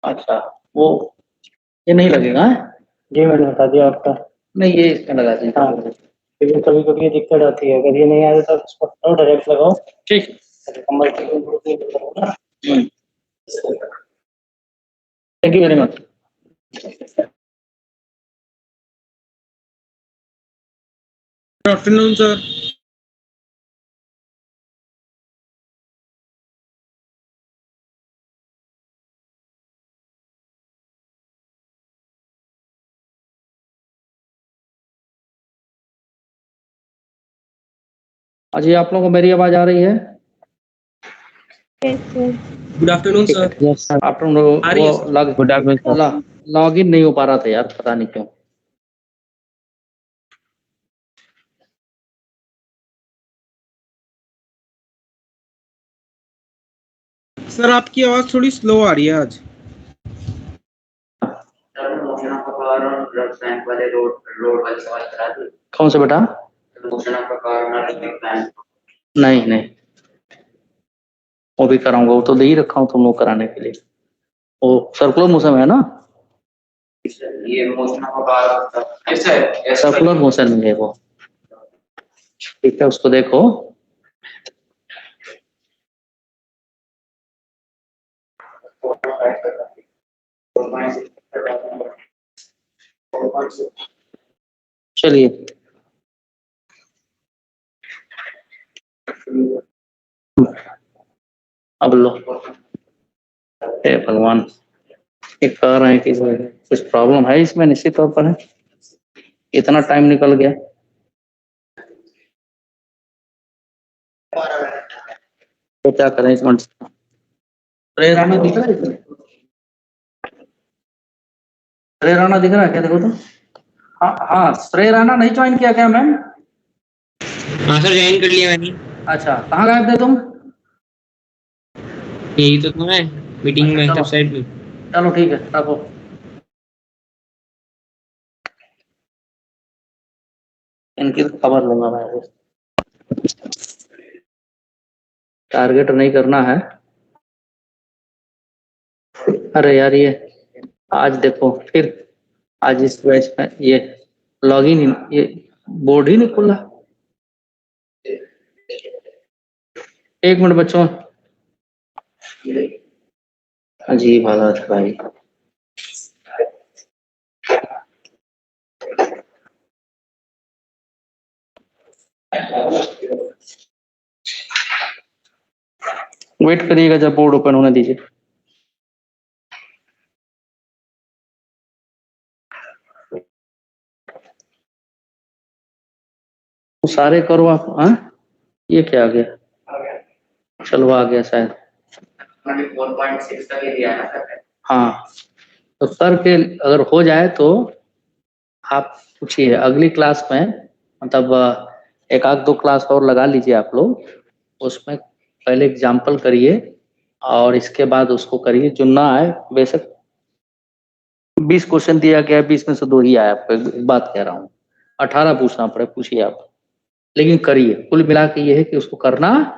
अच्छा, वो ये नहीं लगेगा है? जी मैंने बता दिया आपका। नहीं, ये इसमें लगा दीजिए। हाँ, लेकिन कभी कभी ये दिक्कत आती है, अगर ये नहीं आता तो इसको हटाओ, डायरेक्ट लगाओ। ठीक। कमर thank you very much. Good afternoon sir. अजी, आप लोगों को मेरी आवाज आ रही है? Good afternoon sir. Yes sir. आप लोग आ रही है वो sir. Log good afternoon log in नहीं हो पा रहा था यार, पता नहीं क्यों। सर आपकी आवाज थोड़ी स्लो आ रही है आज। कौन से बेटा? नहीं नहीं, वो भी कराऊंगा, वो तो दे ही रखा हूँ तुम लोग कराने के लिए। वो सर्कुलर मोशन है ना? ये मोशन सर्कुलर मोशन है वो। ठीक है, उसको देखो। चलिए, अब लो। हे भगवान, ये कह रहे हैं कि कुछ प्रॉब्लम है इसमें, निश्चित तौर पर है। इतना टाइम निकल गया। तो क्या करें इस मंच? प्रेरणा दिख रहा है इसमें? प्रेरणा दिख रहा है क्या? देखो तो। हाँ हाँ, श्रेय राणा नहीं ज्वाइन किया क्या मैम? हाँ सर, ज्वाइन कर लिया मैंने। अच्छा, कहाँ गायब थे तुम? यही तो था मैं मीटिंग में, चलो वेबसाइट में। चलो, ठीक है, रखो। इनकी तो खबर लूंगा मैं। टारगेट नहीं करना है। अरे यार, ये आज देखो फिर, आज इस बैच में ये लॉगिन, ये बोर्ड ही नहीं खुला। एक मिनट बच्चों, अजीब हालत है भाई। वेट करिएगा, जब बोर्ड ओपन होने दीजिए। तो सारे करो आप। हाँ, ये क्या आ गया? चलो, आ गया शायद। 4.6 तक ही दिया है ना? हाँ, तो सर के अगर हो जाए तो आप पूछिए अगली क्लास में, मतलब एक आध दो क्लास और लगा लीजिए आप लोग। उसमें पहले एग्जाम्पल करिए और इसके बाद उसको करिए। जो ना आए, बेशक 20 क्वेश्चन दिया गया, 20 में से 2 ही आया। आपको एक बात कह रहा हूँ, 18 पूछना पड़े, पूछिए आप, लेकिन करिए। कुल मिला के ये है कि उसको करना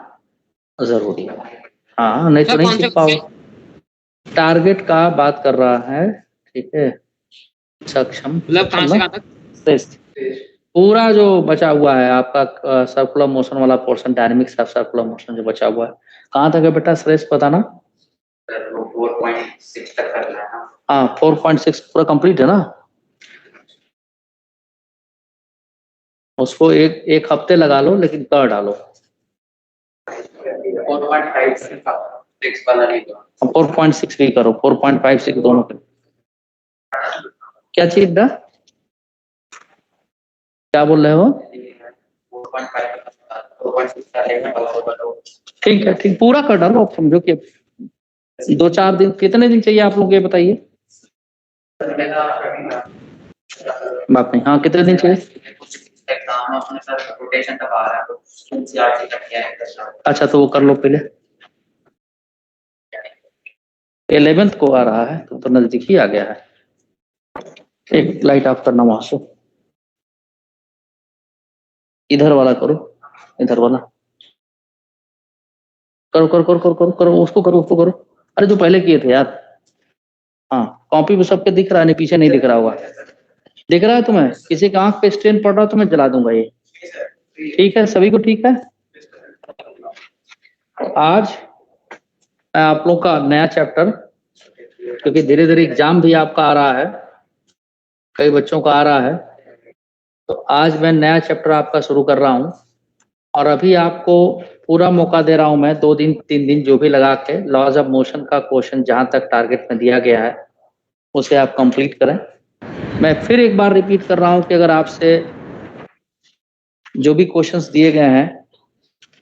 जरूरी है। हाँ, नहीं तो नहीं सीख पाओ। टारगेट का बात कर रहा है, ठीक है। सक्षम, मतलब कहाँ से कहाँ तक? श्रेष्ठ, पूरा जो बचा हुआ है आपका सर्कुलर मोशन वाला portion, dynamics of circular motion जो बचा हुआ है, कहाँ तक है बेटा श्रेष्ठ, बताना। 4.6 तक करना है। हाँ, 4.6 पूरा कंप्लीट है ना? उसको एक हफ्ते लगा लो, लेकिन कर डालो। 4.5 वाला नहीं करो, 4.6 भी करो, 4.5 6 दोनों करो। क्या चीज दा? क्या बोल रहे हो? ठीक है, ठीक, पूरा कर डालो। आप समझो कि 2-4 दिन, कितने दिन चाहिए आप लोग, ये बताइए। बात नहीं, हाँ, कितने दिन चाहिए? अच्छा, तो वो कर लो पहले। 11th को आ रहा है, तो नजदीक ही आ गया है। एक लाइट ऑफ करना वहां से, इधर वाला करो, इधर वाला करो, करो करो करो करो करो, उसको करो, उसको करो। अरे जो पहले किए थे यार। कॉपी में सबके दिख रहा है, नहीं पीछे नहीं दिख रहा होगा। दिख रहा है तुम्हें? किसी का आंख पे स्ट्रेन पड़ रहा तो मैं जला दूंगा ये। ठीक है, सभी को ठीक है। आज मैं आप लोग का नया चैप्टर, क्योंकि धीरे धीरे एग्जाम भी आपका आ रहा है, कई बच्चों का आ रहा है, तो आज मैं नया चैप्टर आपका शुरू कर रहा हूं। और अभी आपको पूरा मौका दे रहा हूं मैं, 2 दिन 3 दिन जो भी लगा के लॉज ऑफ मोशन का क्वेश्चन जहां तक टारगेट में दिया गया है उसे आप कंप्लीट करें। मैं फिर एक बार रिपीट कर रहा हूं कि अगर आपसे जो भी क्वेश्चंस दिए गए हैं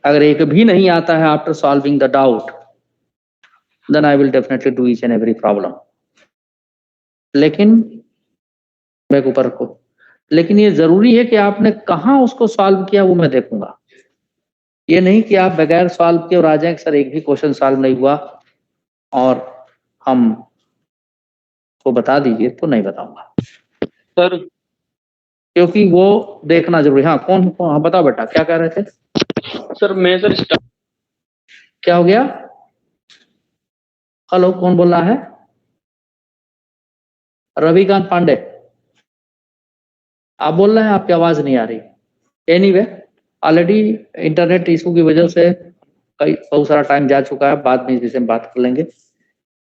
अगर एक भी नहीं आता है after solving the doubt, then I will definitely do each and every problem. लेकिन मैं ऊपर रखो, लेकिन ये जरूरी है कि आपने कहाँ उसको सॉल्व किया वो मैं देखूंगा। ये नहीं कि आप बगैर सॉल्व किए और आ जाए सर एक भी क्वेश्चन सॉल्व नहीं हुआ और हम को बता दीजिए, तो नहीं बताऊंगा सर। क्योंकि वो देखना जरूरी। हाँ कौन कौन? हाँ बताओ बेटा, क्या कह रहे थे? सर मैं सर क्या हो गया? हेलो, कौन बोल रहा है? रविकांत पांडे आप बोल रहे हैं, आपकी आवाज नहीं आ रही। एनीवे, ऑलरेडी इंटरनेट इशू की वजह से बहुत सारा टाइम जा चुका है, बाद में इस विषय में बात कर लेंगे।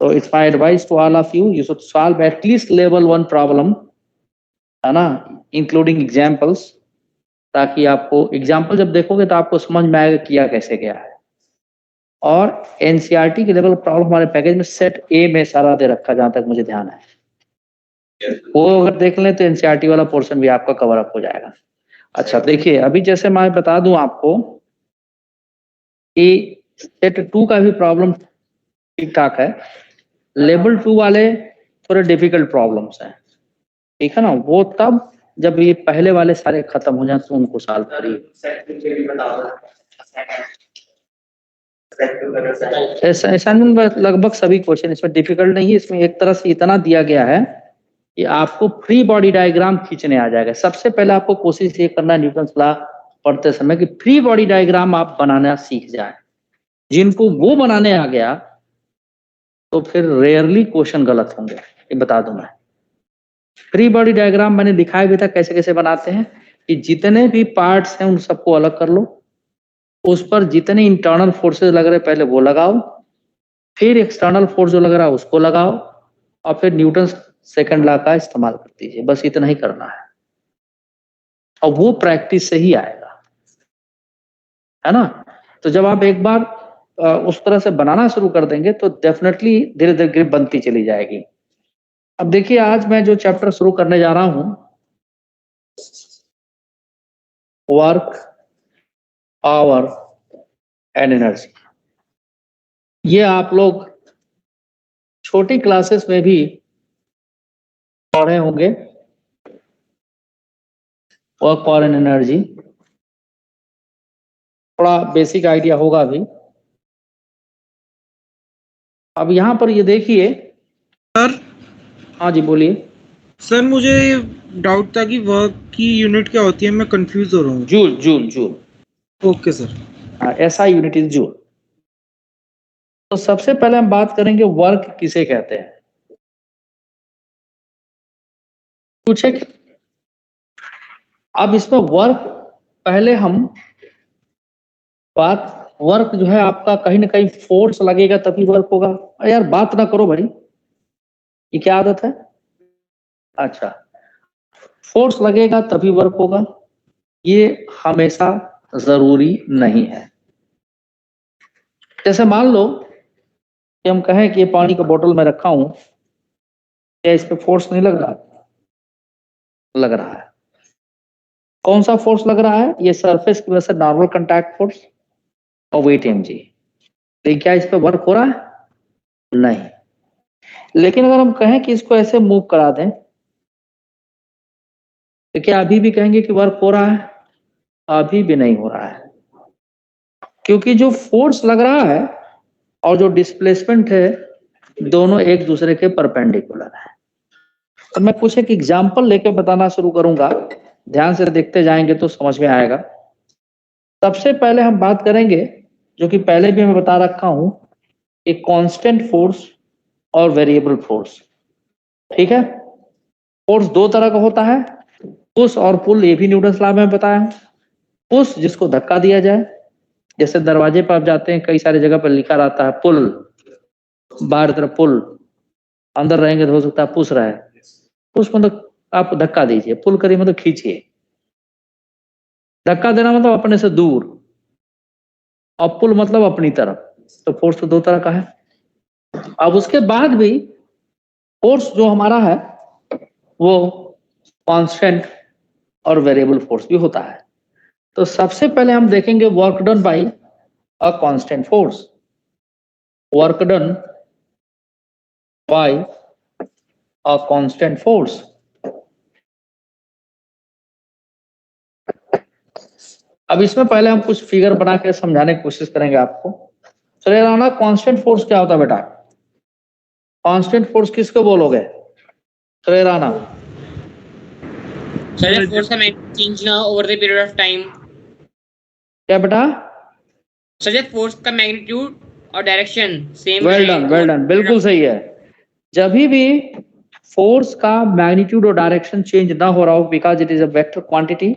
तो it's my advice to all of you, you should solve at least level 1 problem, है ना, इंक्लूडिंग एग्जाम्पल्स, ताकि आपको एग्जाम्पल जब देखोगे तो आपको समझ में आएगा किया कैसे गया है। और एनसीईआरटी के लेवल प्रॉब्लम हमारे पैकेज में सेट ए में सारा दे रखा, जहां तक मुझे ध्यान है। वो अगर देख लें तो एनसीईआरटी वाला पोर्शन भी आपका कवर अप हो जाएगा। अच्छा देखिए, अभी जैसे मैं बता दूं आपको कि सेट 2 का भी प्रॉब्लम ठीक ठाक है, लेवल 2 वाले थोड़े डिफिकल्ट प्रॉब्लम्स हैं, ठीक है ना। वो तब जब ये पहले वाले सारे खत्म हो जाए तो उनको सॉल्व करिए। असाइनमेंट में लगभग सभी क्वेश्चन इसमें डिफिकल्ट नहीं है। इसमें एक तरह से इतना दिया गया है कि आपको फ्री बॉडी डायग्राम खींचने आ जाएगा। सबसे पहले आपको कोशिश ये करना है न्यूटन लॉ पढ़ते समय कि फ्री बॉडी डायग्राम आप बनाना सीख जाए। जिनको वो बनाने आ गया तो फिर रेयरली क्वेश्चन गलत होंगे, ये बता दूं मैं। फ्री बॉडी डायग्राम मैंने दिखाया भी था कैसे कैसे बनाते हैं, कि जितने भी पार्ट्स हैं उन सबको अलग कर लो, उस पर जितने इंटरनल फोर्सेस लग रहे पहले वो लगाओ, फिर एक्सटर्नल फोर्स जो लग रहा है उसको लगाओ, और फिर न्यूटन सेकंड लॉ का इस्तेमाल कर दीजिए। बस इतना ही करना है और वो प्रैक्टिस से ही आएगा, है ना। तो जब आप एक बार उस तरह से बनाना शुरू कर देंगे तो डेफिनेटली धीरे धीरे ग्रिप बनती चली जाएगी। अब देखिए, आज मैं जो चैप्टर शुरू करने जा रहा हूं, वर्क, पावर एंड एनर्जी, ये आप लोग छोटी क्लासेस में भी पढ़े होंगे। वर्क, पावर एंड एनर्जी थोड़ा बेसिक आइडिया होगा अभी। अब यहां पर ये देखिए सर। हाँ जी बोलिए। सर मुझे डाउट था कि वर्क की यूनिट क्या होती है, मैं कंफ्यूज हो रहा हूँ। Joule, joule, joule. Okay sir. ऐसा यूनिट इज जूल। तो सबसे पहले हम बात करेंगे वर्क किसे कहते हैं। पूछे अब इसमें वर्क, पहले हम बात, वर्क जो है आपका कहीं ना कहीं फोर्स लगेगा तभी वर्क होगा। यार बात ना करो भाई, ये क्या आदत है? अच्छा, फोर्स लगेगा तभी वर्क होगा, ये हमेशा जरूरी नहीं है। जैसे मान लो कि हम कहें कि ये पानी का बोतल में रखा हूं, क्या इस पे फोर्स नहीं लग रहा? लग रहा है। कौन सा फोर्स लग रहा है? ये सरफेस की वजह से नॉर्मल कांटेक्ट फोर्स और वेट mg। लेकिन क्या इस पे वर्क हो रहा है? नहीं। लेकिन अगर हम कहें कि इसको ऐसे मूव करा दें तो क्या अभी भी कहेंगे कि वर्क हो रहा है? अभी भी नहीं हो रहा है, क्योंकि जो फोर्स लग रहा है और जो डिस्प्लेसमेंट है दोनों एक दूसरे के परपेंडिकुलर है। अब मैं कुछ एक एग्जांपल लेके बताना शुरू करूंगा, ध्यान से देखते जाएंगे तो समझ में आएगा। सबसे पहले हम बात करेंगे, जो कि पहले भी मैं बता रखा हूं, एक कांस्टेंट फोर्स और वेरिएबल फोर्स। ठीक है। फोर्स दो तरह का होता है, पुश और पुल, ये भी न्यूटन लॉ में बताया है। पुश जिसको धक्का दिया जाए, जैसे दरवाजे पर आप जाते हैं कई सारी जगह पर लिखा रहता है पुल, बाहर तरफ पुल, अंदर रहेंगे तो हो सकता है पुश रहा है। पुश मतलब आप धक्का दीजिए, पुल करिए मतलब खींचिए। धक्का देना मतलब अपने से दूर, और पुल मतलब अपनी तरफ। तो फोर्स तो दो तरह का है। अब उसके बाद भी फोर्स जो हमारा है वो कांस्टेंट और वेरिएबल फोर्स भी होता है। तो सबसे पहले हम देखेंगे वर्क डन बाय अ constant force. Work done bye अ कांस्टेंट फोर्स। अब इसमें पहले हम कुछ फिगर बना के समझाने की कोशिश करेंगे आपको। चलिए राना, कांस्टेंट फोर्स क्या होता है बेटा? कांस्टेंट फोर्स किसको बोलोगे? चलिए राना। Sir, the force का magnitude change ना over the period of time. क्या बेटा? Sir, the force का magnitude और direction same वेल रहे done, over well the done, period बिल्कुल of सही है। जब भी फोर्स का मैग्नीट्यूड और डायरेक्शन चेंज ना हो रहा हो, because it is a vector quantity,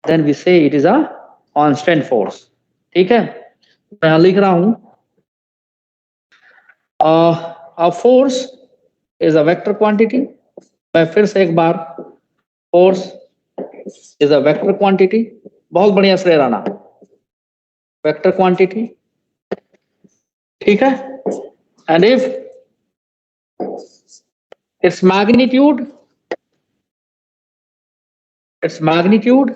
then we say it is a constant force. ठीक है, मैं यहां लिख रहा हूं a force is a vector quantity. मैं फिर से एक बार, force is a vector quantity. बहुत बढ़िया से राना, वेक्टर क्वांटिटी। ठीक है, and if its magnitude its magnitude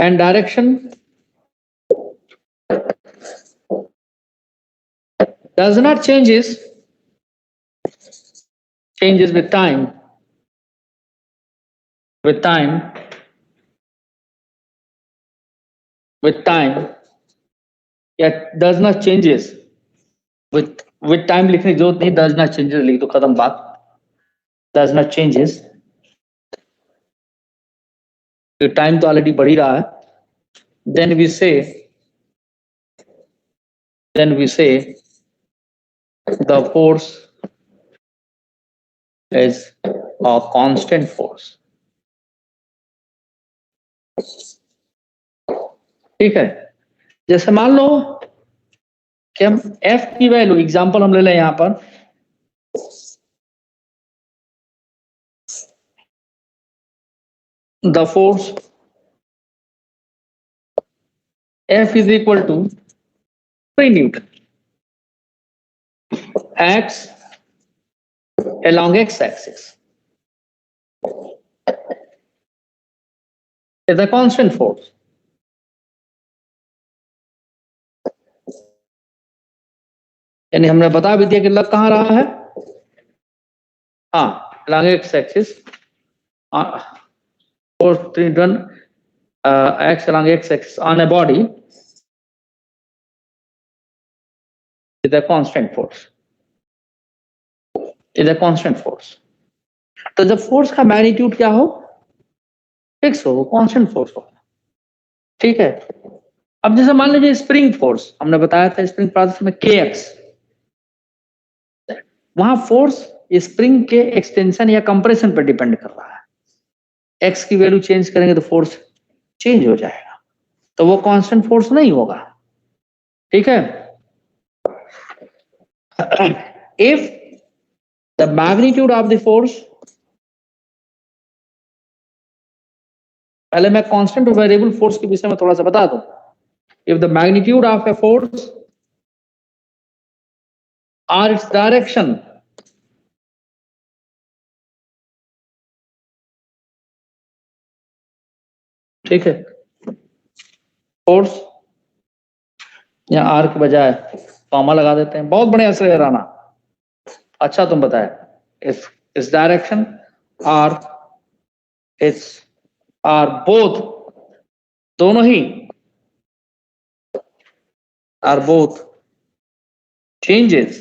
and direction does not changes with time, with time with time yet does not changes with time लिखने की जरूरत नहीं, does not changes लिख दो, खत्म बात। does not changes, टाइम तो ऑलरेडी बढ़ ही रहा है। then we say the force is a constant force। ठीक है, जैसे मान लो कि हम F की वैल्यू, एग्जांपल हम ले लें यहां पर, the force F is equal to 3 Newton acts along x-axis is a constant force। यानी हमने बता भी दिया कि लग कहां रहा है। हाँ, along x-axis, force 3 Newton acts along x-axis on a body is a constant force, is a constant force। तो जब फोर्स का मैग्नीट्यूड क्या हो, फिक्स हो, कांस्टेंट फोर्स हो। ठीक है, अब जैसे मान लीजिए स्प्रिंग फोर्स, हमने बताया था स्प्रिंग प्रोसेस में kx, वहां फोर्स स्प्रिंग के एक्सटेंशन या कंप्रेशन पर डिपेंड कर रहा है। x की वैल्यू चेंज करेंगे तो फोर्स चेंज हो जाएगा, तो वो कांस्टेंट फोर्स नहीं होगा। ठीक है, if the magnitude of the force, पहले मैं कांस्टेंट और वेरिएबल फोर्स के विषय में थोड़ा सा बता दूं। If the magnitude of a force और इट्स डायरेक्शन ठीक है, फोर्स या आर के बजाय कॉमा लगा देते हैं, बहुत बढ़िया से राना, अच्छा तुम बताए। इस direction are it's are both, दोनों ही are both changes,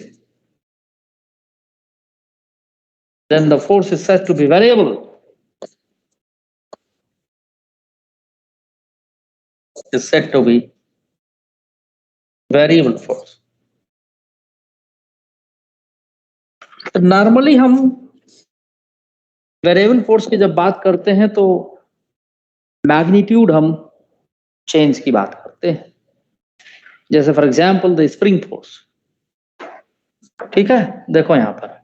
then the force is said to be variable, is said to be variable force। तो नॉर्मली हम वेरिएबल फोर्स की जब बात करते हैं तो मैग्नीट्यूड हम चेंज की बात करते हैं, जैसे for example the spring force. ठीक है, देखो यहां पर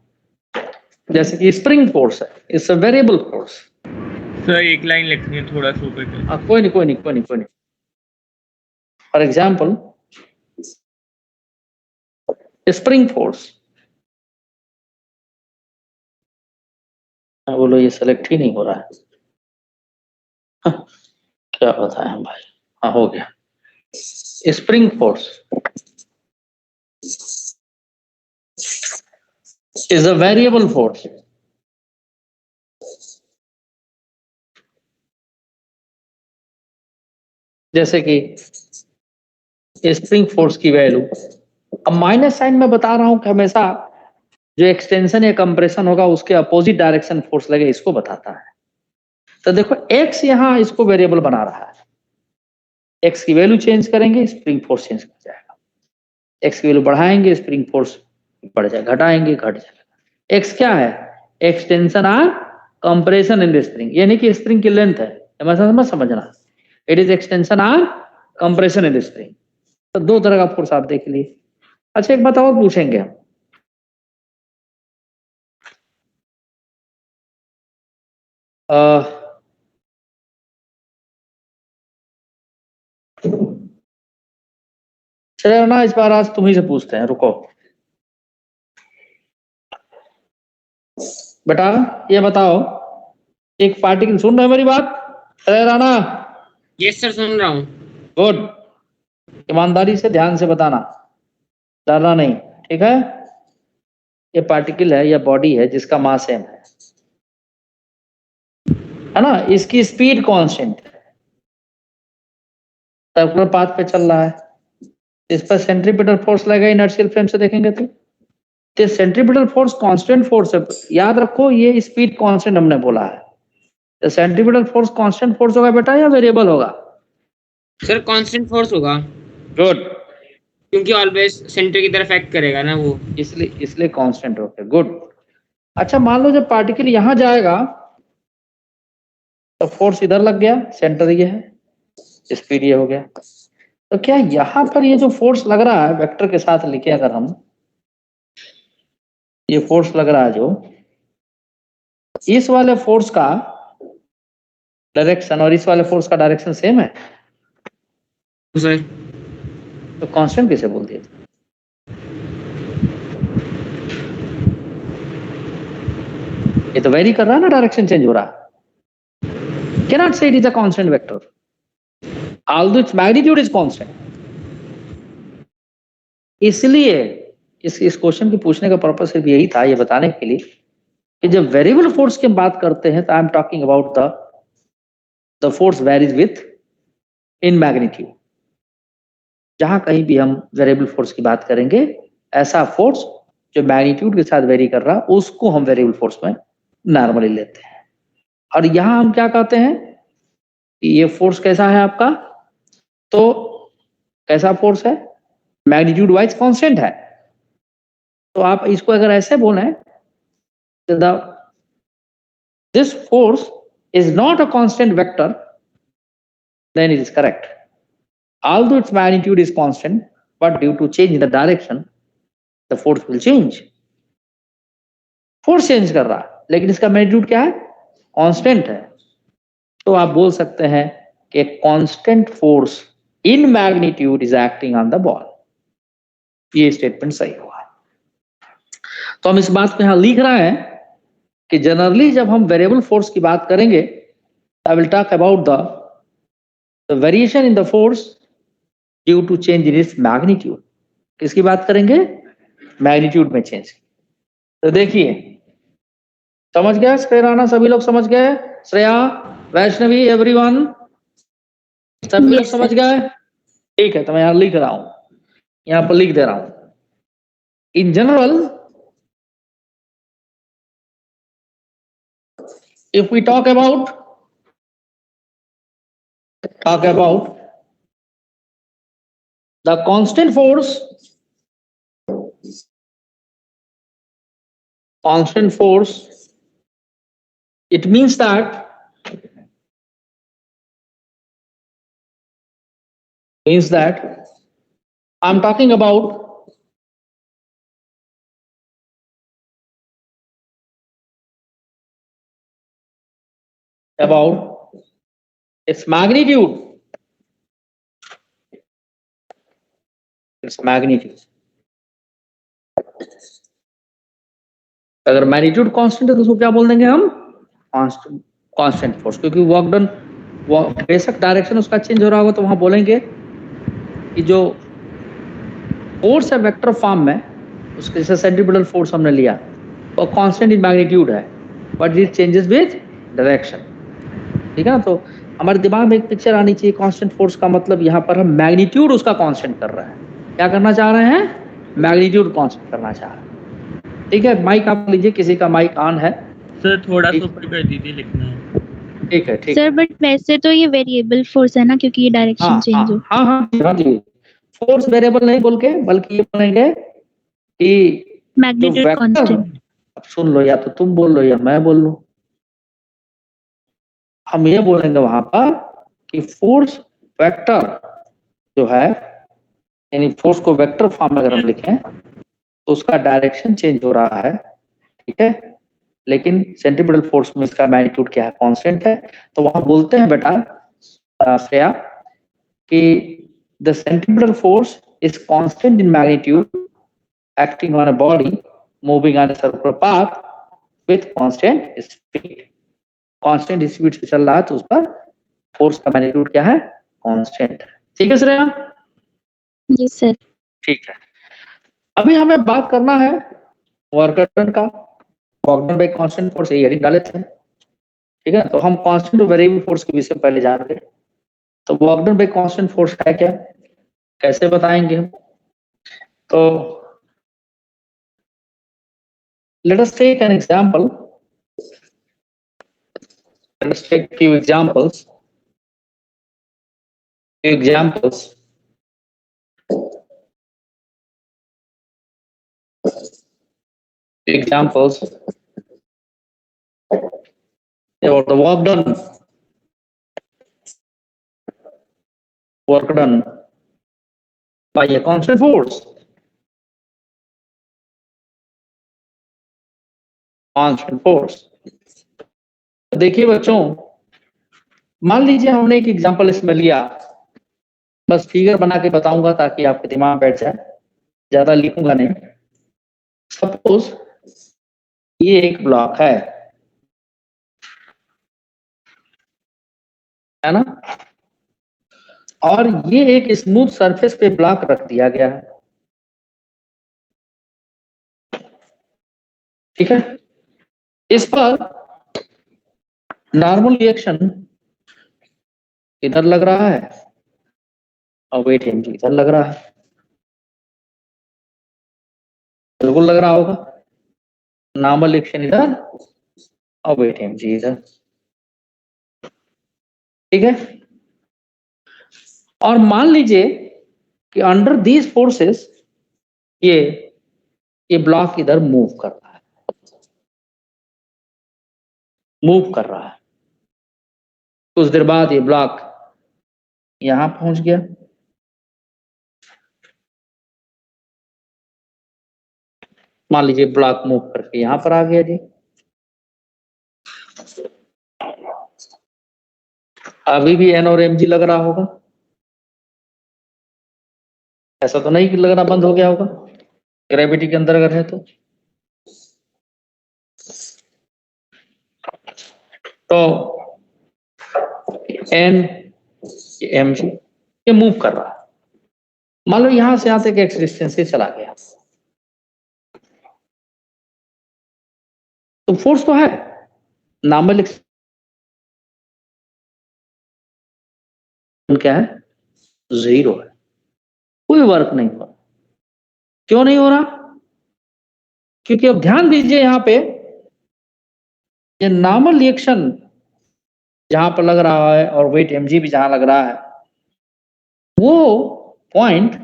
जैसे कि स्प्रिंग फोर्स है, it's a variable force. Sir एक लाइन लिखनी है थोड़ा सा ऊपर कर। कोई नहीं। फॉर एग्जांपल स्प्रिंग फोर्स, बोलो ये सेलेक्ट ही नहीं हो रहा है। हाँ, क्या बताएं हम भाई। हाँ हो गया। Spring force is a variable force. जैसे कि स्प्रिंग फोर्स की वैल्यू, अब माइनस साइन में बता रहा हूं कि हमेशा जो एक्सटेंशन या कंप्रेशन होगा उसके अपोजिट डायरेक्शन फोर्स लगे, इसको बताता है। तो देखो एक्स यहां इसको वेरिएबल बना रहा है, एक्स की वैल्यू चेंज करेंगे स्प्रिंग फोर्स चेंज कर जाएगा, एक्स की वैल्यू बढ़ाएंगे स्प्रिंग फोर्स बढ़ जाएगा, घटाएंगे घट जाएगा। एक्स क्या है? एक्सटेंशन और कंप्रेशन इन द स्प्रिंग, यानी कि स्प्रिंग की लेंथ है, मत समझना, इट इज एक्सटेंशन और कंप्रेशन इन द स्प्रिंग। तो दो तरह का फोर्स आप देख लिए। अच्छा एक बात और पूछेंगे हम, चलो ना इस बार आज तुम ही से पूछते हैं, रुको बेटा, ये बताओ एक पार्टिकल, सुन रहे हो मेरी बात? अरे राणा, यस सर, सुन रहा हूँ। गुड, ईमानदारी से ध्यान से बताना, डरना नहीं, ठीक है? ये पार्टिकल है या बॉडी है जिसका मास m है ना, इसकी स्पीड कांस्टेंट है, सर्कुलर पाथ पे चल रहा है, इस पर सेंट्रीपिटल फोर्स लगेगा इनर्शियल फ्रेम से देखेंगे तो सेंट्रीपिटल फोर्स कांस्टेंट फोर्स है, याद रखो ये स्पीड कांस्टेंट हमने बोला है। तो सेंट्रीपिटल फोर्स कांस्टेंट फोर्स होगा बेटा या वेरिएबल होगा? सर कांस्टेंट फोर्स होगा, गुड, क्योंकि ऑलवेज सेंटर की तरफ एक्ट करेगा ना वो, इसलिए कांस्टेंट होगा। गुड। अच्छा मान लो जब पार्टिकल यहां जाएगा तो फोर्स इधर लग गया, सेंटर ये है, स्पीड ये हो गया, तो क्या यहां पर ये जो फोर्स लग रहा है वेक्टर के साथ लिखे अगर हम, ये फोर्स लग रहा है जो, इस वाले फोर्स का डायरेक्शन और इस वाले फोर्स का डायरेक्शन सेम है, सर तो कांस्टेंट कैसे बोल दिया? ये तो वेरी कर रहा है ना, डायरेक्शन चेंज हो रहा है। Cannot say it is a constant vector, although its magnitude is constant. इसलिए इस क्वेश्चन के पूछने का पर्पस सिर्फ यही था, ये बताने के लिए कि जब वेरिएबल फोर्स की हम बात करते हैं तो I am talking about the force varies with in magnitude. जहां कहीं भी हम वेरिएबल फोर्स की बात करेंगे, ऐसा फोर्स जो मैग्नीट्यूड के साथ वेरी कर रहा उसको हम वेरिएबल फोर्स में नॉर्मली लेते हैं। और यहां हम क्या कहते हैं कि ये फोर्स कैसा है आपका, तो कैसा फोर्स है, मैग्नीट्यूड वाइज कांस्टेंट है। तो आप इसको अगर ऐसे बोले तो this force is not a constant vector, then it is correct. Although its magnitude is constant, but due to change in the direction, the force will change. Force change कर रहा है लेकिन इसका मैग्नीट्यूड क्या है, कांस्टेंट है। तो आप बोल सकते हैं कि constant force in magnitude is acting on the ball. ये स्टेटमेंट सही हुआ। तो हम इस बात को यहां लिख रहे हैं कि जनरली जब हम वेरिएबल फोर्स की बात करेंगे, I will talk about the variation in the force due to change in its magnitude. किसकी बात करेंगे, मैग्नीट्यूड में चेंज। तो देखिए समझ गए श्रेया, सभी लोग समझ गए, श्रेया, वैष्णवी, एवरीवन सभी लोग समझ गए? ठीक है, तो मैं यहां लिख रहा हूं, यहां पर लिख दे रहा हूं, in general if we talk about the constant constant force, it means that I'm talking about its magnitude. अगर मैग्नीट्यूड कांस्टेंट है तो उसको क्या बोल देंगे हम? कांस्टेंट फोर्स, क्योंकि वर्क डन बेशक डायरेक्शन उसका चेंज हो रहा होगा तो वहां बोलेंगे कि जो फोर्स है वेक्टर फॉर्म में, उसके जैसे सेंट्रीपिटल फोर्स हमने लिया वो कांस्टेंट इन मैग्नीट्यूड है, but it changes with direction. ठीक है ना? तो हमारे दिमाग में एक पिक्चर आनी चाहिए, कांस्टेंट फोर्स का मतलब यहाँ पर हम मैग्नीट्यूड उसका कांस्टेंट कर रहे हैं। क्या करना चाह रहे हैं? मैग्नीट्यूड कांस्टेंट करना चाह रहे हैं। ठीक है, माइक आप लीजिए, किसी का माइक ऑन है? सर थोड़ा सा ऊपर कर दीजिए, लिखना है। ठीक है, ठीक सर बट वैसे तो ये वेरिएबल फोर्स है ना, क्योंकि ये डायरेक्शन चेंज हो। हाँ हाँ हाँ जी, फोर्स वेरिएबल नहीं बोल के बल्कि ये बोलेंगे कि मैग्नीट्यूड कांस्टेंट। अब सुन लो, या तो तुम बोल लो या मैं बोल लूं। हम ये बोलेंगे वहां पर कि फोर्स वेक्टर जो है, यानी फोर्स को वेक्टर फॉर्म में अगर हम लिखें तो उसका डायरेक्शन चेंज हो रहा है। ठीक है, लेकिन सेंट्रीपिटल फोर्स में इसका मैग्नीट्यूड क्या है? कांस्टेंट है। तो वहां बोलते हैं बेटा श्रेया कि the centripetal force is constant in magnitude acting on a body moving on a circular path with constant speed. constant speed से चल रहा है तो उस पर फोर्स का मैग्नीट्यूड क्या है? कांस्टेंट। ठीक है श्रेया? जी सर। ठीक है, अभी हमें बात करना है वर्क डन का। Work done bye constant force, यही हेडिंग डाले थे। ठीक है, तो हम कांस्टेंट और वेरिएबल फोर्स के विषय पहले जान गए। तो work done bye constant force है क्या, कैसे बताएंगे हम? तो let us take an example. Let us take few examples. Examples about the work done by a constant force. Constant force. देखिए बच्चों, मान लीजिए हमने एक एग्जांपल इसमें लिया, बस फिगर बना के बताऊंगा ताकि आपके दिमाग में बैठ जाए, ज्यादा लिखूंगा नहीं। सपोज ये एक ब्लॉक है ना, और ये एक स्मूथ सरफेस पे ब्लॉक रख दिया गया है। ठीक है, इस पर नॉर्मल रिएक्शन इधर लग रहा है और वेट एमजी इधर लग रहा है। बिल्कुल लग रहा होगा, नॉर्मल रिएक्शन इधर और वेट एमजी इधर। ठीक है, और मान लीजिए कि अंडर दीज फोर्सेस ये ब्लॉक इधर मूव कर रहा है, कुछ देर बाद ये ब्लॉक यहां पहुंच गया। मान लीजिए ब्लॉक मूव करके यहां पर आ गया जी। अभी भी एन और एम जी लग रहा होगा, ऐसा तो नहीं कि लगना बंद हो गया होगा, ग्रेविटी के अंदर अगर है तो एन एम जी ये मूव कर रहा है। मान लो यहां से यहां तक एक्स डिस्टेंस से चला गया, तो फोर्स तो है, नॉर्मल क्या है? जीरो है, कोई वर्क नहीं हो रहा। क्यों नहीं हो रहा? क्योंकि अब ध्यान दीजिए यहां पे ये नॉर्मल रिएक्शन जहां पर लग रहा है और वेट एमजी भी जहां लग रहा है, वो पॉइंट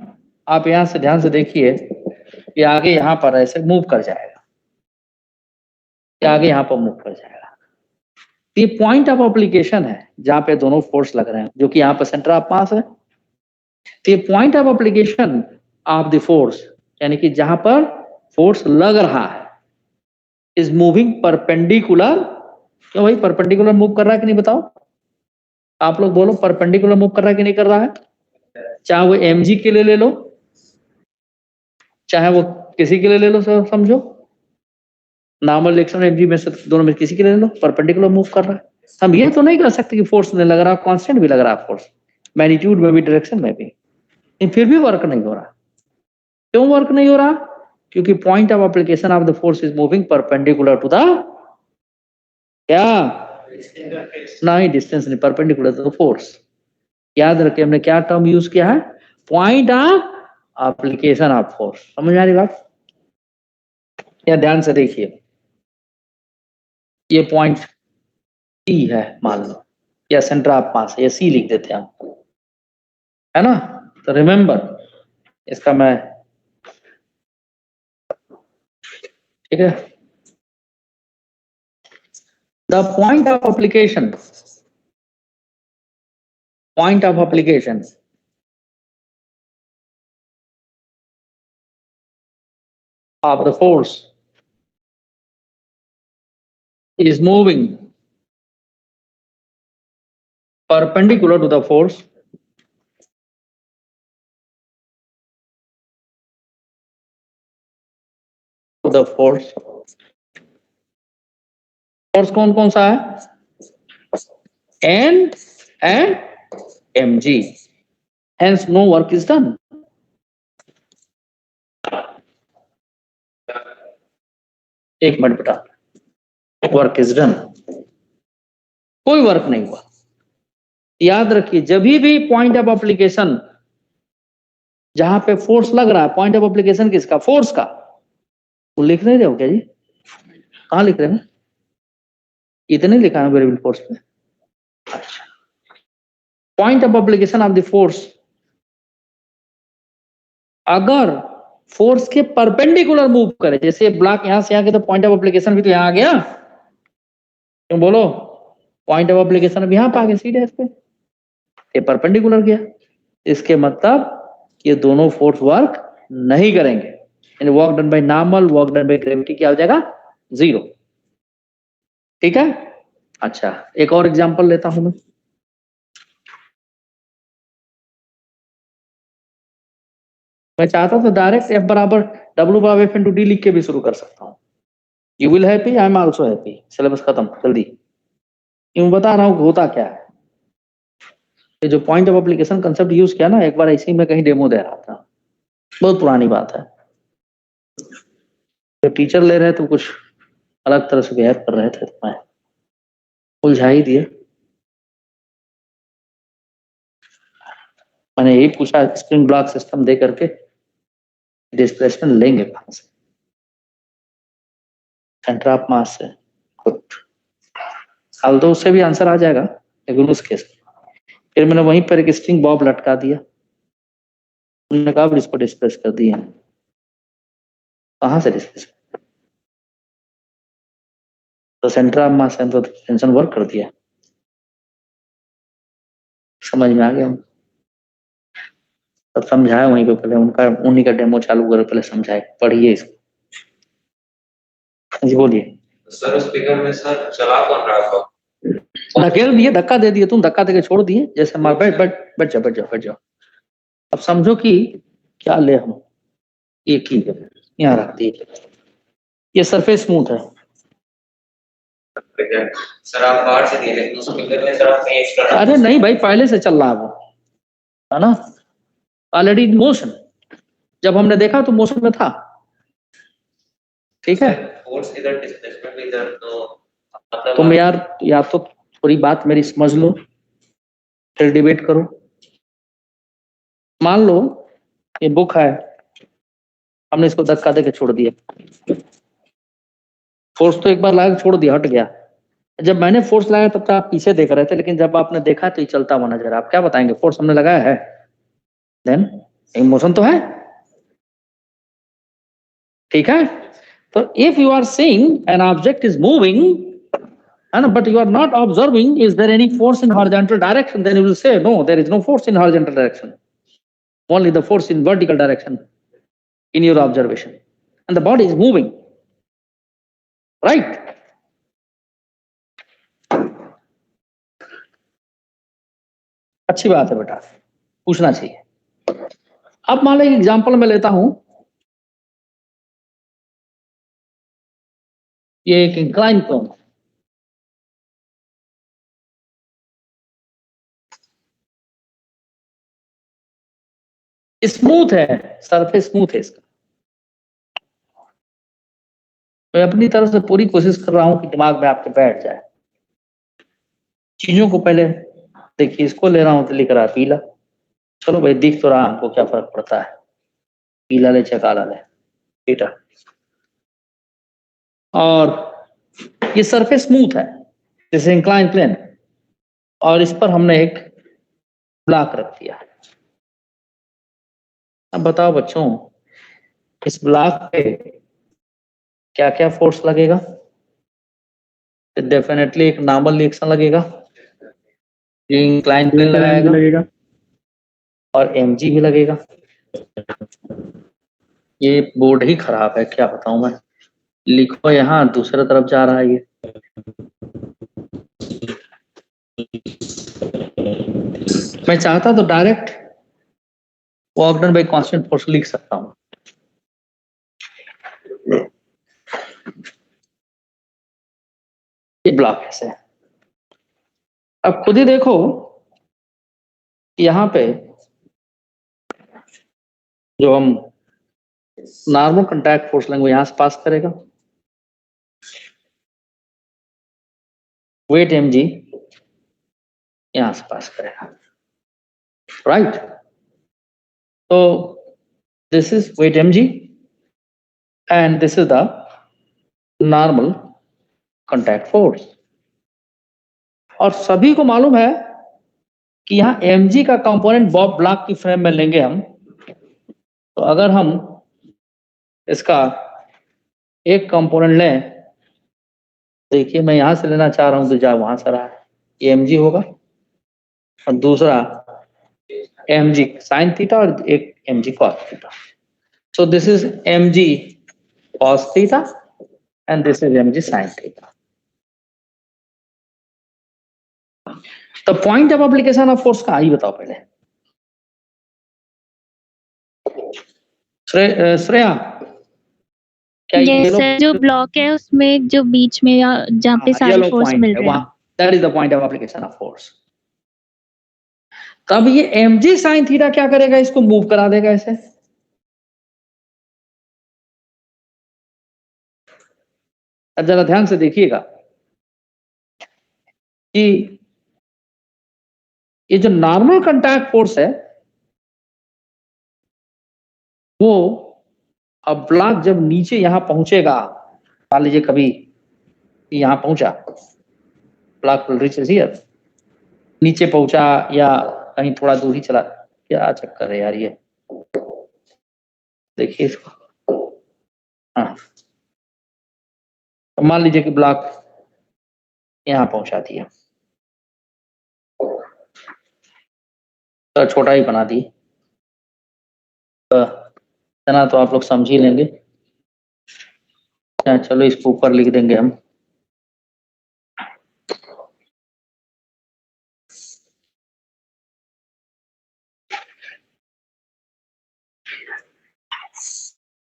आप यहां से ध्यान से देखिए, ये आगे यहां पर ऐसे मूव कर जाएगा। ये आगे यहाँ पर मूव कर जाएगा। ये पॉइंट ऑफ एप्लीकेशन है जहां पे दोनों फोर्स लग रहे हैं, जो कि यहाँ पर सेंटर ऑफ मास है। तो ये point of application of the force, यानी कि जहां पर फोर्स लग रहा है, इज मूविंग परपेंडिकुलर। क्यों भाई, परपेंडिकुलर मूव कर रहा है कि नहीं बताओ? आप लोग बोलो, परपेंडिकुलर मूव कर रहा है कि नहीं कर रहा है? चाहे वो mg के लिए ले लो, चाहे वो किसी के लिए ले लो, समझो नॉर्मल रिएक्शन mg में से दोनों में किसी के लिए ले लो, परपेंडिकुलर मूव कर रहा है। हम ये तो नहीं कर सकते कि फोर्स नहीं लग रहा, कांस्टेंट भी लग रहा है फोर्स, मैग्नीट्यूड में भी, डायरेक्शन में भी, लेकिन फिर भी वर्क नहीं हो रहा। क्यों वर्क नहीं हो रहा? क्योंकि point of application of the force is moving perpendicular to the क्या? नहीं, डिस्टेंस नहीं, परपेंडिकुलर टू द फोर्स। याद रखिए हमने क्या टर्म यूज किया है? Point of application of force. समझ आ रही बात? या ध्यान से देखिए, ये पॉइंट सी है मान लो, या सेंटर ऑफ मास है, या सी लिख देते हैं हम, है ना? तो रिमेंबर इसका मैं, ठीक है, the point of application, point of application of the force is moving perpendicular to the force force कौन कौन सा है? N and mg, hence no work is done। एक मिनट बेटा, वर्क इज डन, कोई वर्क नहीं हुआ। याद रखिए, जब भी पॉइंट ऑफ एप्लीकेशन जहां पे फोर्स लग रहा है, पॉइंट ऑफ एप्लीकेशन किसका? फोर्स का। वो लिख नहीं रहे हो क्या जी? कहाँ लिख रहे हैं? इतने लिखा है वेरिएबल फोर्स पे। अच्छा, point of application of the force, अगर फोर्स के परपेंडिकुलर मूव करे, जैसे ब्लॉक यहां से आगे, तो पॉइंट ऑफ एप्लीकेशन भी तो यहां आ गया। क्यों बोलो? पॉइंट ऑफ एप्लीकेशन भी यहां पे आ गया, सीधे इस पे, ये परपेंडिकुलर गया। इसके मतलब ये दोनों फोर्स वर्क नहीं करेंगे, यानी work done by normal, work done by gravity क्या हो जाएगा? 0। ठीक है। अच्छा, एक और एग्जांपल लेता हूं मैं चाहता तो डायरेक्ट F बराबर W बराबर F इंटू डी लिख के भी शुरू कर सकता हूँ। You will happy, I am also happy. Syllabus खत्म, जल्दी। यूं बता रहा हूँ होता क्या है। ये जो point of application concept use किया ना, एक बार ऐसे ही मैं कहीं डेमो दे रहा था, बहुत पुरानी बात है। तो टीचर ले रहे तो कुछ अलग तरह से बिहेव कर रहे थे, तो मैं उलझा ही दिए। मैंने यही पूछा, स्प्रिंग ब्लॉक सिस्टम दे करके डिस्प्लेसमेंट लेंगे कहां से? सेंटर ऑफ मास से। गुड, हाल तो उससे भी आंसर आ जाएगा, लेकिन उस केस फिर मैंने वहीं पर एक स्ट्रिंग बॉब लटका दिया। उन्होंने कहा इसको डिस्प्लेस कर दिया। कहां से डिस्प्लेस? तो सेंटर ऑफ मास है, तो टेंशन वर्क कर दिया। समझ में आ गया? तब समझाया वहीं पे, पहले उनका उन्हीं का डेमो चालू करो, पहले समझाए, पढ़िए इसको। जी बोलिए सर। स्पीकर में सर चला कौन रहा था? धकेल दिए, धक्का दे दिए, तुम धक्का देके छोड़ दिए, जैसे मार बैठ बैठ बैठ जाओ बैठ जाओ बैठ जाओ। अब समझो कि क्या ले हम, एक ही यहाँ रख दिए, ये सरफेस स्मूथ है। सर आप बाहर से दिए, लेकिन स्पीकर में सर आप कहीं एक्स्ट्रा। अरे नहीं भाई, पहले से चल रहा है वो, है ना, ऑलरेडी इन मोशन। जब हमने देखा तो मोशन में था। ठीक है, फोर्स इधर, डिस्प्लेसमेंट इधर, तो तुम यार या तो थोड़ी बात मेरी समझ लो, फिर डिबेट करो। मान लो ये बुक है, हमने इसको धक्का देके छोड़ दिया, फोर्स तो एक बार लगा छोड़ दिया, हट गया। जब मैंने फोर्स लगाया तब तक आप पीछे देख रहे थे, लेकिन जब आपने देखा तो ये चलता हुआ नजर, आप क्या बताएंगे? फोर्स हमने लगाया है, देन इमोशन तो है। ठीक है, So if you are seeing an object is moving, and but you are not observing, is there any force in horizontal direction? Then you will say, no, there is no force in horizontal direction. Only the force in vertical direction in your observation. And the body is moving. Right? अच्छी बात है बेटा, पूछना चाहिए। अब मान लो एक example मैं लेता हूं, ये एक इंक्लाइन प्लेन, स्मूथ है, सरफेस स्मूथ है इसका। मैं अपनी तरफ से पूरी कोशिश कर रहा हूं कि दिमाग में आपके बैठ जाए। चीजों को पहले देखिए, इसको ले रहा हूं तो लिख रहा है पीला। चलो भाई, दिख तो रहा, हमको क्या फर्क पड़ता है, पीला ले चाहे काला ले, ठीक है। और ये सरफेस स्मूथ है, जैसे इंक्लाइन प्लेन, और इस पर हमने एक ब्लॉक रख दिया। अब बताओ बच्चों, इस ब्लॉक पे क्या क्या फोर्स लगेगा? डेफिनेटली एक नॉर्मल रिएक्शन लगेगा, इंक्लाइन प्लेन लगाएगा, और mg भी लगेगा। ये बोर्ड ही खराब है, क्या बताऊं मैं। लिखो यहाँ, दूसरी तरफ जा रहा है ये। मैं चाहता तो direct work done bye constant force लिख सकता हूं। ये ब्लॉक ऐसे है। अब खुद ही देखो, यहाँ पे जो हम नॉर्मल कांटेक्ट फोर्स लेंगे वो यहां से पास करेगा, वेट mg यहां से पास करेगा, राइट। तो this is weight mg and this is the normal contact force. और सभी को मालूम है कि यहाँ mg का कंपोनेंट बॉब ब्लॉक की फ्रेम में लेंगे हम, तो अगर हम इसका एक कंपोनेंट लें, देखिए मैं यहां से लेना चाह रहा हूं तो जा वहां से रहा है, ये mg होगा, और दूसरा mg साइन थीटा और एक mg cos theta. So this is mg cos theta and this is mg sine theta. तो point of application of force का ही बताओ पहले। श्रेया, क्या यस सर, जो ब्लॉक है उसमें जो बीच में या जहाँ पे सारी फोर्स मिल रही है, that is the point of application of force. तब ये mg साइन थीटा क्या करेगा, इसको मूव करा देगा ऐसे। अब जरा ध्यान से देखिएगा कि ये जो नॉर्मल कांटेक्ट फोर्स है वो अब ब्लॉक जब नीचे यहां पहुंचेगा, मान लीजिए कभी यहां पहुंचा, ब्लॉक विल रीच हियर, नीचे पहुंचा या कहीं थोड़ा दूर ही चला, क्या चक्कर है यार ये, देखिए इसको। हाँ, तो मान लीजिए कि ब्लॉक यहां पहुंचा दिया, तो छोटा ही बना दी, इतना तो आप लोग समझ ही लेंगे। चलो इसको ऊपर लिख देंगे हम,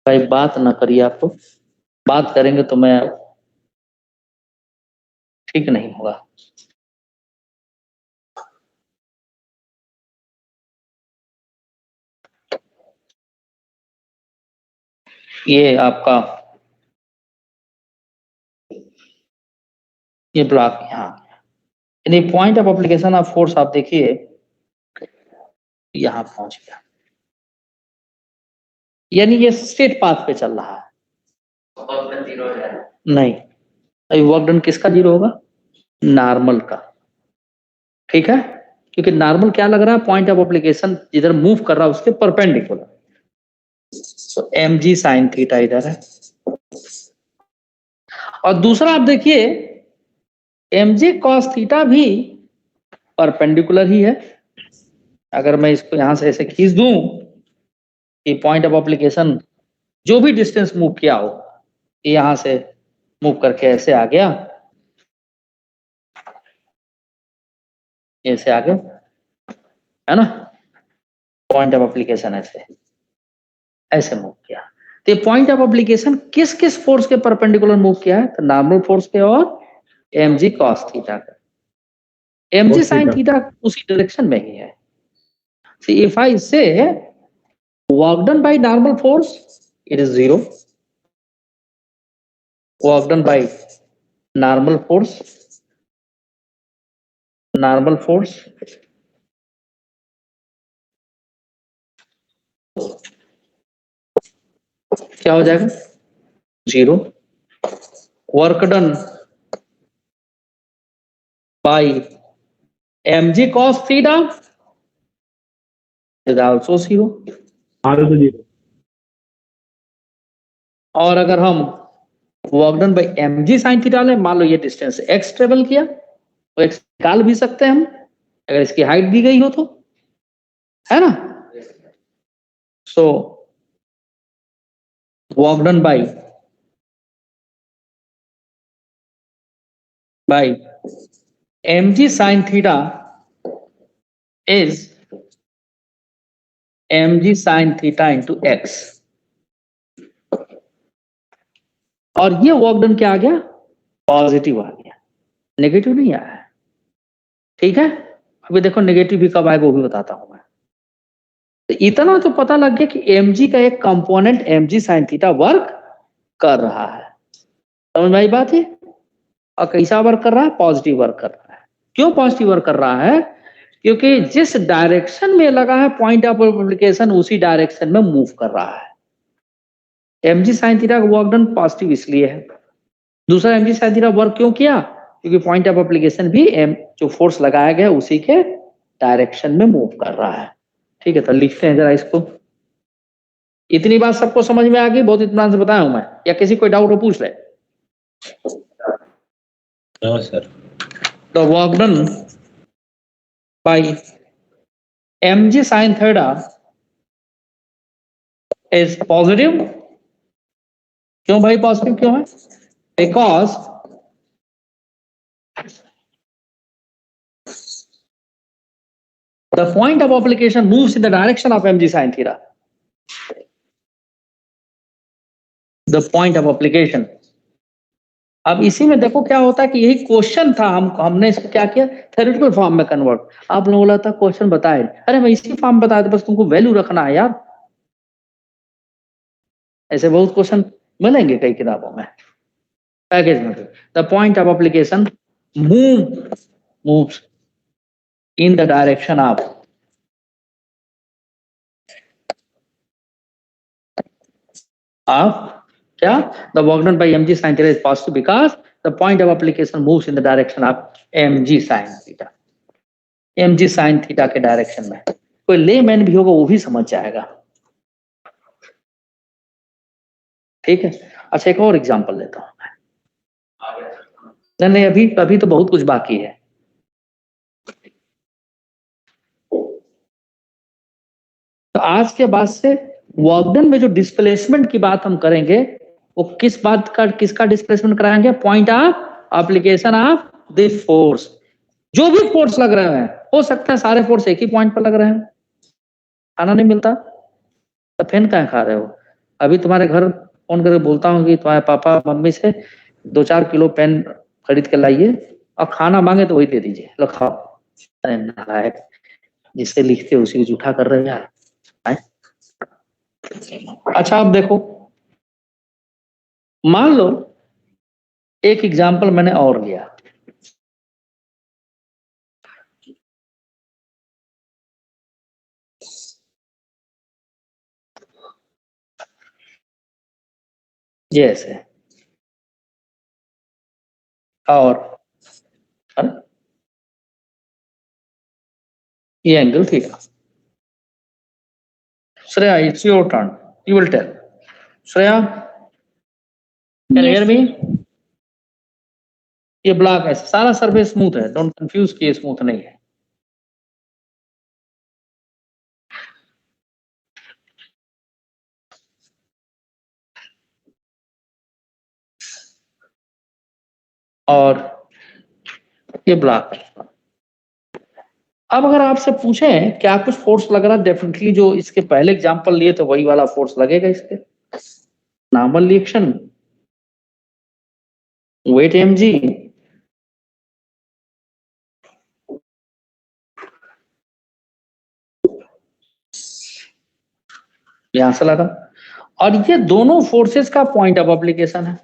भाई बात ना करिए, आप तो बात करेंगे तो मैं ठीक नहीं होगा। ये आपका ये ब्लॉक यहाँ, यानी point of application of force आप देखिए यहां पहुंच गया, यानी ये स्ट्रेट पाथ पे चल रहा है। नहीं, अभी वर्क डन किसका जीरो होगा? नॉर्मल का, ठीक है, क्योंकि नॉर्मल क्या लग रहा है, पॉइंट ऑफ एप्लीकेशन जिधर मूव कर रहा है उसके परपेंडिकुलर। तो mg साइन थीटा इधर है और दूसरा आप देखिए mj cos थीटा भी परपेंडिकुलर ही है। अगर मैं इसको यहां से ऐसे खींच दूं कि पॉइंट ऑफ एप्लीकेशन जो भी डिस्टेंस मूव किया हो, यहां से मूव करके ऐसे आ गया, ऐसे आ गया, है ना, पॉइंट ऑफ एप्लीकेशन ऐसे ऐसे मूव किया। तो ये पॉइंट ऑफ एप्लीकेशन किस किस फोर्स के परपेंडिकुलर मूव किया है? तो नॉर्मल फोर्स के और mg cos थीटा का। mg sin थीटा उसी डायरेक्शन में ही है। See, if I say work done by normal force, it is 0. Work done by normal force क्या हो जाएगा? 0. Work done by mg cos theta is also 0. और अगर हम work done by mg sin theta ले, मान लो ये डिस्टेंस x ट्रेवल किया, तो x निकाल भी सकते हैं हम अगर इसकी हाइट दी गई हो तो, है ना। So work done by mg sin theta is mg sin theta into x। और ये वर्क डन क्या आ गया? पॉजिटिव आ गया, नेगेटिव नहीं आया है। ठीक है, अभी देखो नेगेटिव भी कब आएगा वो भी बताता हूं मैं। तो इतना तो पता लग गया कि mg का एक component mg sin theta work कर रहा है। समझ में आई बात है? और कैसा वर्क कर रहा है? पॉजिटिव वर्क कर रहा है। क्यों पॉजिटिव वर्क कर रहा है? क्योंकि जिस डायरेक्शन में लगा है पॉइंट ऑफ एप्लीकेशन, उसी डायरेक्शन में मूव कर रहा है। mg sin थीटा का वर्क डन पॉजिटिव इसलिए है। दूसरा mg sin थीटा वर्क क्यों किया? क्योंकि पॉइंट ऑफ एप्लीकेशन भी जो फोर्स लगाया गया उसी के डायरेक्शन में मूव कर रहा है। ठीक है, तो लिखते हैं जरा इसको। इतनी बात सबको समझ में आ गई? बहुत इत्मीनान से बताया हूं मैं, या किसी कोई डाउट हो पूछ ले। Sir The work done by mg sin theta is positive। क्यों भाई पॉजिटिव क्यों है? Because the point of application moves in the direction of mg sin theta। The point of application। अब इसी में देखो क्या होता है कि यही क्वेश्चन था, हमने इसको क्या किया, थ्योरेटिकल फॉर्म में कन्वर्ट। आप लोगों बोला था क्वेश्चन बताए, अरे मैं इसी फॉर्म में बता दे, बस तुमको वैल्यू रखना है यार। ऐसे बहुत क्वेश्चन मिलेंगे कई किताबों में, पैकेज में। The point of application moves in the direction of क्या? The work done by mg sin theta is positive because the point of application moves in the direction of mg sin theta। mg sin theta के direction में। कोई layman भी होगा वो भी समझ जाएगा। ठीक है, अच्छा एक और एग्जांपल लेता हूं मैं। नहीं अभी तो बहुत कुछ बाकी है। तो आज के बाद से वर्क डन में जो डिस्प्लेसमेंट की बात हम करेंगे, वो किसका डिस्प्लेसमेंट कराएंगे? Point of application of the force. जो भी फोर्स लग रहे हैं, हो सकता है सारे फोर्स एक ही पॉइंट पर लग रहे हैं, खाना नहीं मिलता तो पेन कहाँ खा रहे हो? अभी तुम्हारे घर फोन करके बोलता हूँ कि तुम्हारे पापा मम्मी से 2-4 किलो पेन खरीद के लाइए, और खाना मांगे तो वही दे दीजिए, लो खाओ। अरे नालायक, जिससे लिखते उसी को झूठा कर रहे हैं यार। अच्छा आप देखो, मान लो एक एग्जांपल मैंने और लिया। जैसे और ये angle theta. Shreya, it's your turn, you will tell. Shreya, can you hear me? ये ब्लॉक है, सारा सरफेस स्मूथ है, डोंट कंफ्यूज कि ये स्मूथ नहीं है। और ये ब्लॉक है। अब अगर आपसे पूछें क्या कुछ फोर्स लग रहा है, डेफिनेटली जो इसके पहले एग्जांपल लिए थे वही वाला फोर्स लगेगा इसके। नॉर्मल रिएक्शन, वेट mg, यहां से लगा, और ये दोनों फोर्सेस का पॉइंट ऑफ एप्लीकेशन है।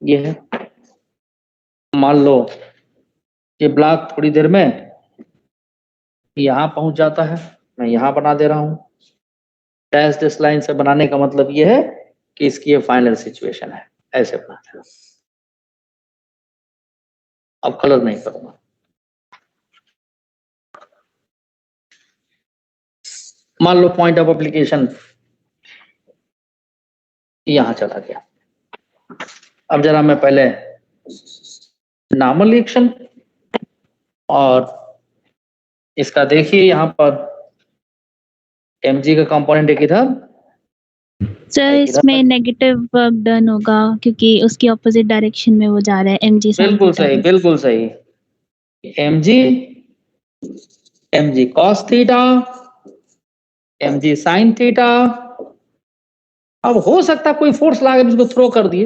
ये है, मान लो ये ब्लॉक थोड़ी देर में यहां पहुंच जाता है, मैं यहां बना दे रहा हूं। डैश दिस लाइन से बनाने का मतलब ये है कि इसकी ये फाइनल सिचुएशन है, ऐसे बना दे रहा हूं। अब कलर नहीं करूंगा। मान लो पॉइंट ऑफ एप्लीकेशन यहां चला गया। अब जरा मैं पहले नॉर्मल रिएक्शन और इसका देखिए, यहां पर mg का कंपोनेंट है किधर? सर इसमें नेगेटिव वर्क डन होगा क्योंकि उसकी ऑपोजिट डायरेक्शन में वो जा रहा है mg sin बिल्कुल theta सही, के। बिल्कुल सही। mg cos theta, mg sin theta. अब हो सकता है कोई फोर्स लागे इसको थ्रो कर दिए,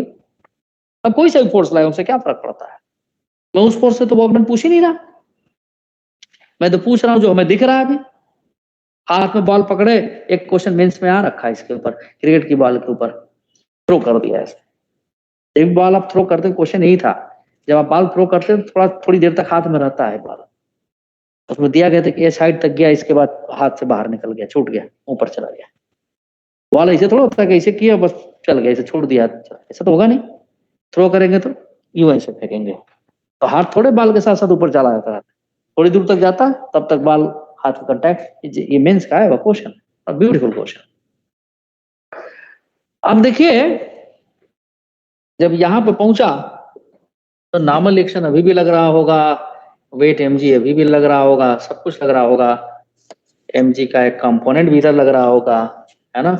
अब कोई सा भी फोर्स लागे उससे क्या फर्क पड़ता है। मैं उस फोर्स से तो वॉकमैन पूछ ही नहीं रहा, मैं तो पूछ रहा हूं जो हमें दिख रहा है अभी। हाथ में बॉल पकड़े, एक क्वेश्चन मेंस में आ रखा है इसके ऊपर, क्रिकेट की बॉल के ऊपर थ्रो कर दिया ऐसे। एक बॉल आप थ्रो करते, क्वेश्चन यही था, जब आप बॉल थ्रो करते तो थोड़ी देर तक हाथ में रहता है बॉल। उसमें दिया गया था कि ये साइड तक गया, इसके बाद हाथ से बाहर निकल गया, छूट गया, ऊपर चला गया। बॉल ऐसे थोड़ा होता है कि ऐसे किया बस चल गया, ऐसे छोड़ दिया, ऐसा तो होगा नहीं। थ्रो करेंगे तो यूं ऐसे फेंकेंगे, तो हाथ थोड़े बॉल के साथ साथ ऊपर चला जाता है, थोड़ी दूर तक जाता है, तब तक बॉल हाथ का कांटेक्ट। ये मेंस का है वो क्वेश्चन, और ब्यूटीफुल क्वेश्चन। अब देखिए जब यहां पे पहुंचा तो नॉर्मल रिएक्शन अभी भी लग रहा होगा, वेट mg अभी भी लग रहा होगा, सब कुछ लग रहा होगा, mg का एक कंपोनेंट भी इधर लग रहा होगा, है ना।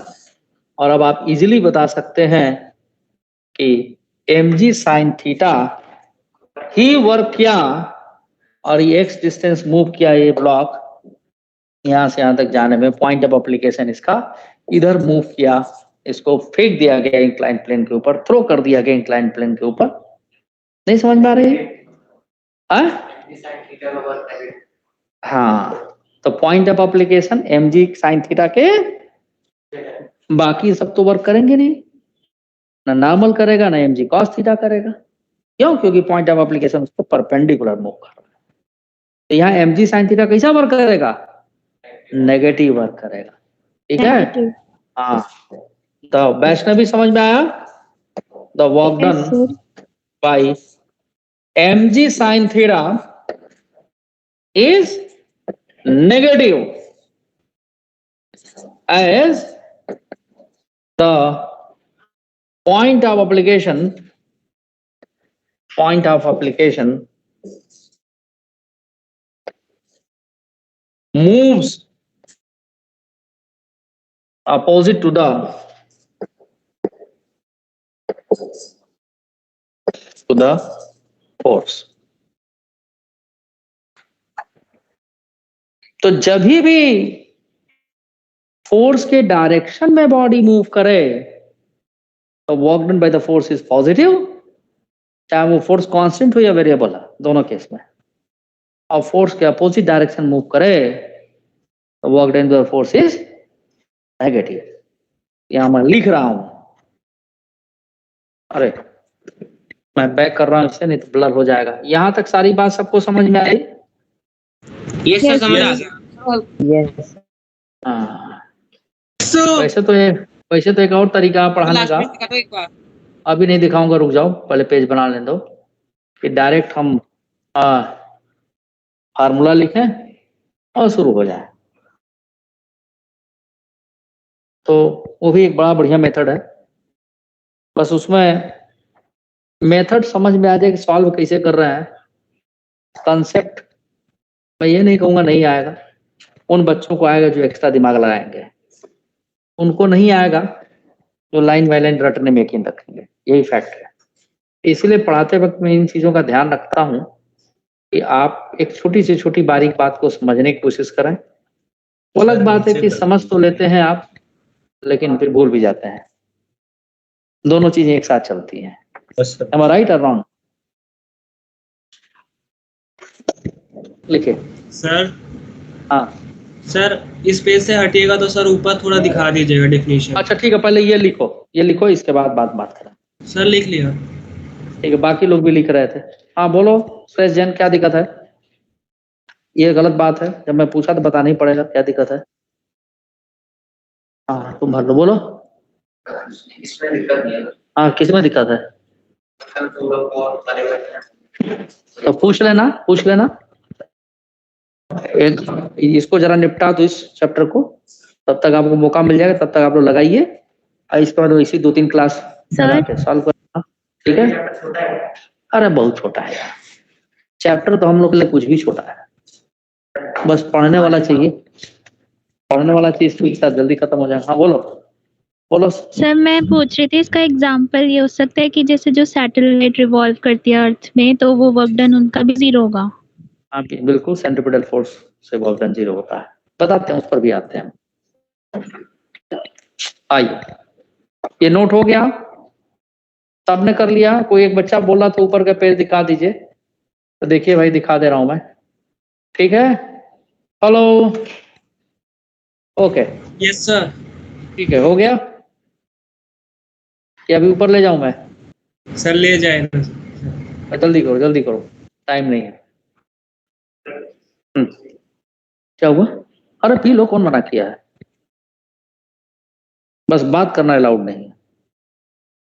और अब आप इजीली बता सकते हैं कि mg sin थीटा ही वर्क किया और ये x डिस्टेंस मूव किया, ये ब्लॉक यहां से यहां तक जाने में पॉइंट ऑफ एप्लीकेशन इसका इधर मूव किया, इसको फेंक दिया गया इंक्लाइन प्लेन के ऊपर, थ्रो कर दिया गया इंक्लाइन प्लेन के ऊपर। नहीं समझ में आ रही है? हाँ, तो point of application mg sin theta के, बाकी सब तो वर्क करेंगे नहीं, ना नॉर्मल करेगा ना mg cos थीटा करेगा। क्यों? क्योंकि पॉइंट ऑफ एप्लीकेशन उसको परपेंडिकुलर मूव कर रहा है। तो यहाँ mg sin थीटा कैसा वर्क करेगा? नेगेटिव वर्क करेगा, ठीक है। Negative. हाँ, तो वैष्णवी समझ में आया? The work Yes, done sir. By mg sin theta is negative as the point of application moves opposite to the force। तो जब भी फोर्स के डायरेक्शन में बॉडी मूव करे तो work done by the force is positive, चाहे वो force constant हो या वेरिएबल है, दोनों केस में। और फोर्स के अपोजिट डायरेक्शन मूव करे तो work done by the force is negative. यहां मैं लिख रहा हूं, अरे मैं बैक कर रहा हूं इससे, नहीं तो ब्लर हो जाएगा। यहां तक सारी बात सबको समझ में आई? ये सर Yes, समझ आ sir. गया। Yes. हाँ, So वैसे तो एक और तरीका पढ़ाने लास्ट का, में दिखा दो एक बार। अभी नहीं दिखाऊंगा, रुक जाओ पहले पेज बना लेने दो, कि डायरेक्ट हम फार्मूला लिखें और शुरू हो जाए। तो वो भी एक बड़ा बढ़िया मेथड है, बस उसमें मेथड समझ में आ जाए कि सॉल्व कैसे कर रहे हैं, कंसेप्ट मैं ये नहीं कहूंगा नहीं आएगा, उन बच्चों को आएगा जो एक्स्ट्रा दिमाग लगाएंगे, उनको नहीं आएगा जो लाइन बाय लाइन रटने में यकीन रखेंगे, यही फैक्ट है। इसलिए पढ़ाते वक्त मैं इन चीजों का ध्यान रखता हूं कि आप एक छोटी से छोटी बारीक बात को समझने की कोशिश करें। वो अलग बात है कि समझ तो लेते हैं आप, लेकिन फिर भूल भी जाते हैं। दोनों चीजें एक साथ चलती हैं। Am I right or wrong? लिखिए। सर हाँ सर इस पेज से हटिएगा तो सर ऊपर थोड़ा दिखा दीजिएगा डेफिनेशन। अच्छा ठीक है, पहले ये लिखो, इसके बाद बात करें। सर लिख लिया। ठीक है, बाकी लोग भी लिख रहे थे। हाँ बोलो सुरेश जैन, क्या दिक्कत है? ये गलत बात है, जब मैं पूछा तो बताना ही पड़ेगा क्या दिक्कत है। हाँ तुम भर लो, बोलो। इसमें दिक्कत नहीं है। हाँ किसमें दिक्कत है? सर तो लोग और सारे बैठे हैं। तो पूछ लेना। एक इसको जरा निपटा दो इस चैप्टर को, तब तक आपको मौका मिल जाएगा, तब तक आप लोग लगाइए और इसके बाद वैसी 2-3 क्लास लगा के सॉल्व करना। ठीक है? अरे बहुत छोटा है यार, चैप्टर तो हम लोग के लिए कुछ भी छोटा है, बस पढ़ने वाला चाहिए, पढ़ने वाला चीज तो एक साथ जल्दी खत्म हो जाएगा। हाँ बोलो। सर मैं पूछ रही थी, इसका एग्जांपल ये हो सकता है कि जैसे जो सैटेलाइट रिवॉल्व करती है अर्थ में, तो वो वर्क डन उनका भी 0 होगा। हाँ बिल्कुल, सेंट्रीपिटल फोर्स से वर्क डन 0 होता है, बताते हैं, उस पर भी आते हैं। आइए, ये नोट हो गया, सबने कर लिया? कोई एक बच्चा बोला तो ऊपर का पेज दिखा दीजिए, तो देखिए भाई दिखा दे रहा हूं मैं, ठीक है? Hello, okay yes sir. ठीक है, हो गया? या अभी ऊपर ले जाऊं मैं? सर ले जाए ना। जल्दी करो, टाइम नहीं है। क्या हुआ? अरे पी लो, कौन मना किया है? बस बात करना अलाउड नहीं है,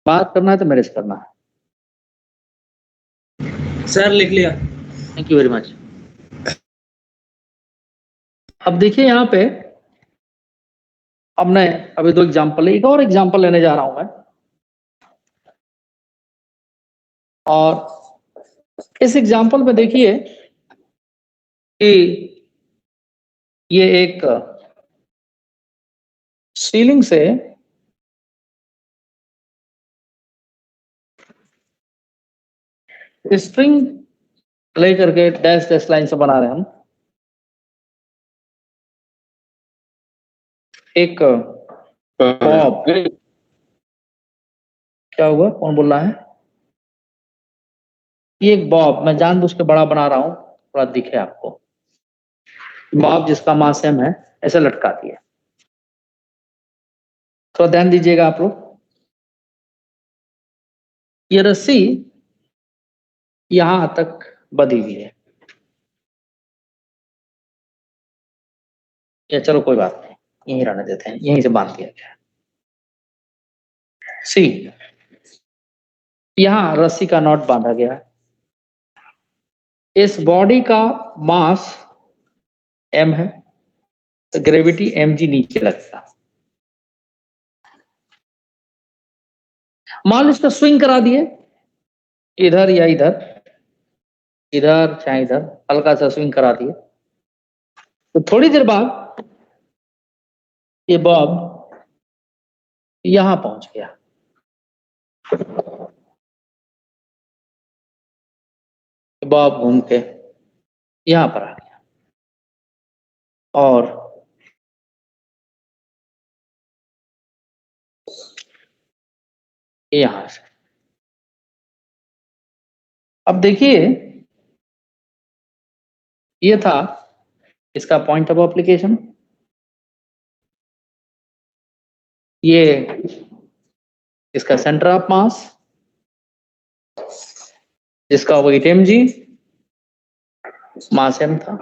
बात करना है तो मेरे से करना है। सर लिख लिया। Thank you very much. अब देखिए यहाँ पे, अब मैं अभी 2 एग्जाम्पल, एक और एग्जाम्पल लेने जा रहा हूं मैं, और इस एग्जाम्पल में देखिए कि ये एक सीलिंग से स्ट्रिंग लेकर के डैश लाइन से बना रहे हैं हम एक बॉब। क्या हुआ, कौन बोल रहा है? ये एक बॉब, मैं जानबूझ के बड़ा बना रहा हूं, थोड़ा दिखे आपको। बॉब जिसका मास m है, ऐसे लटका दिया। थोड़ा ध्यान दीजिएगा आप लोग, ये रस्सी यहां तक बंधी हुई है, या चलो कोई बात नहीं, यहीं रहने देते हैं, यहीं से बांध दिया गया। सी, यहां रस्सी का नॉट बांधा गया है, इस बॉडी का मास m है, तो ग्रेविटी mg नीचे लगता। मान लो इसका स्विंग करा दिए, इधर या इधर, इधर चाहे इधर, हल्का सा स्विंग करा दिए, तो थोड़ी देर बाद ये बॉब यहां पहुंच गया। बॉब घूम के यहां पर आ गया, और यहां से, अब देखिए ये था इसका पॉइंट ऑफ एप्लीकेशन, ये इसका सेंटर ऑफ मास, जिसका वेट mg, मास m था,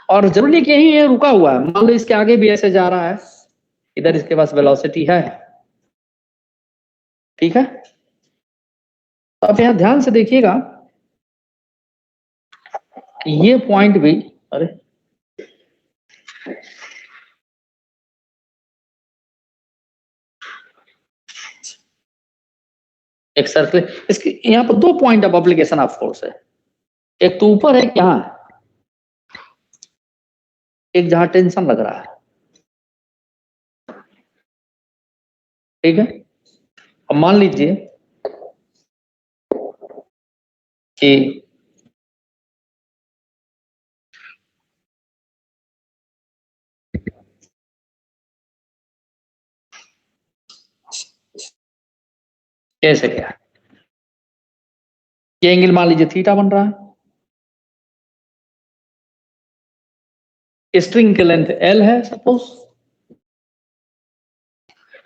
और जरूरी कि यही ये रुका हुआ है। मान लो इसके आगे भी ऐसे जा रहा है, इधर इसके पास वेलोसिटी है, ठीक है? तो अब यहां ध्यान से देखिएगा, ये पॉइंट भी, अरे एक सर्कल, इसके यहाँ पर 2 point of application of force है, एक तो ऊपर है, यहाँ है, एक जहां टेंशन लग रहा है, ठीक है। अब मान लीजिए कि कैसे क्या, ये एंगल मान लीजिए थीटा बन रहा है, स्ट्रिंग की लेंथ L है सपोज।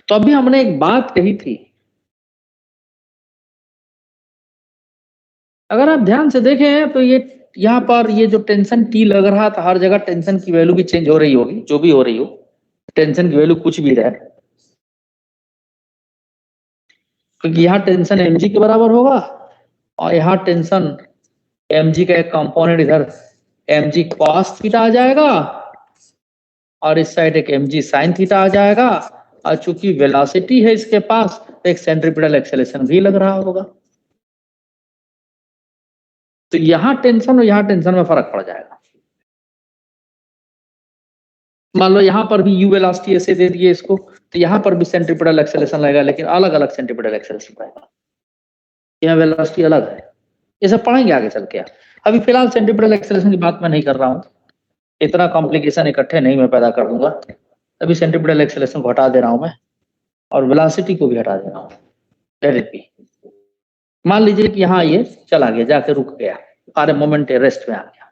तो अभी हमने एक बात कही थी, अगर आप ध्यान से देखें तो ये यहाँ पर ये जो टेंशन T लग रहा था, हर जगह टेंशन की वैल्यू भी चेंज हो रही होगी, जो भी हो रही हो, टेंशन की वैल्यू कुछ भी रहे, क्योंकि यहाँ टेंशन mg के बराबर होगा और यहाँ टेंशन mg का एक कंपोनेंट इधर mg cos थीटा आ जाएगा और इस साइड एक mg sin थीटा आ जाएगा, और चूंकि वेलोसिटी है इसके पास तो एक सेंट्रीपिटल एक्सेलरेशन भी लग रहा होगा। तो यहाँ टेंशन और यहाँ टेंशन में फर्क पड़ जाएगा। मान लो यहाँ पर भी u वेलोसिटी ऐसे दे दिए इसको, तो यहाँ पर भी सेंट्रीपिटल एक्सेलरेशन लगेगा, लेकिन अलग अलग सेंट्रीपिटल एक्सेलरेशन रहेगा, यहाँ वेलोसिटी अलग है। ये सब पढ़ेंगे आगे चल के। अभी फिलहाल सेंट्रीपिटल एक्सेलरेशन की बात मैं नहीं कर रहा हूँ, इतना कॉम्प्लिकेशन इकट्ठे नहीं मैं पैदा कर दूंगा। अभी सेंट्रीपिटल एक्सेलरेशन को हटा दे रहा हूं मैं और वेलोसिटी को भी हटा दे रहा हूं, लेट इट बी। मान लीजिए कि यहाँ ये चला गया, जाके रुक गया, सारे मोमेंट रेस्ट में आ गया,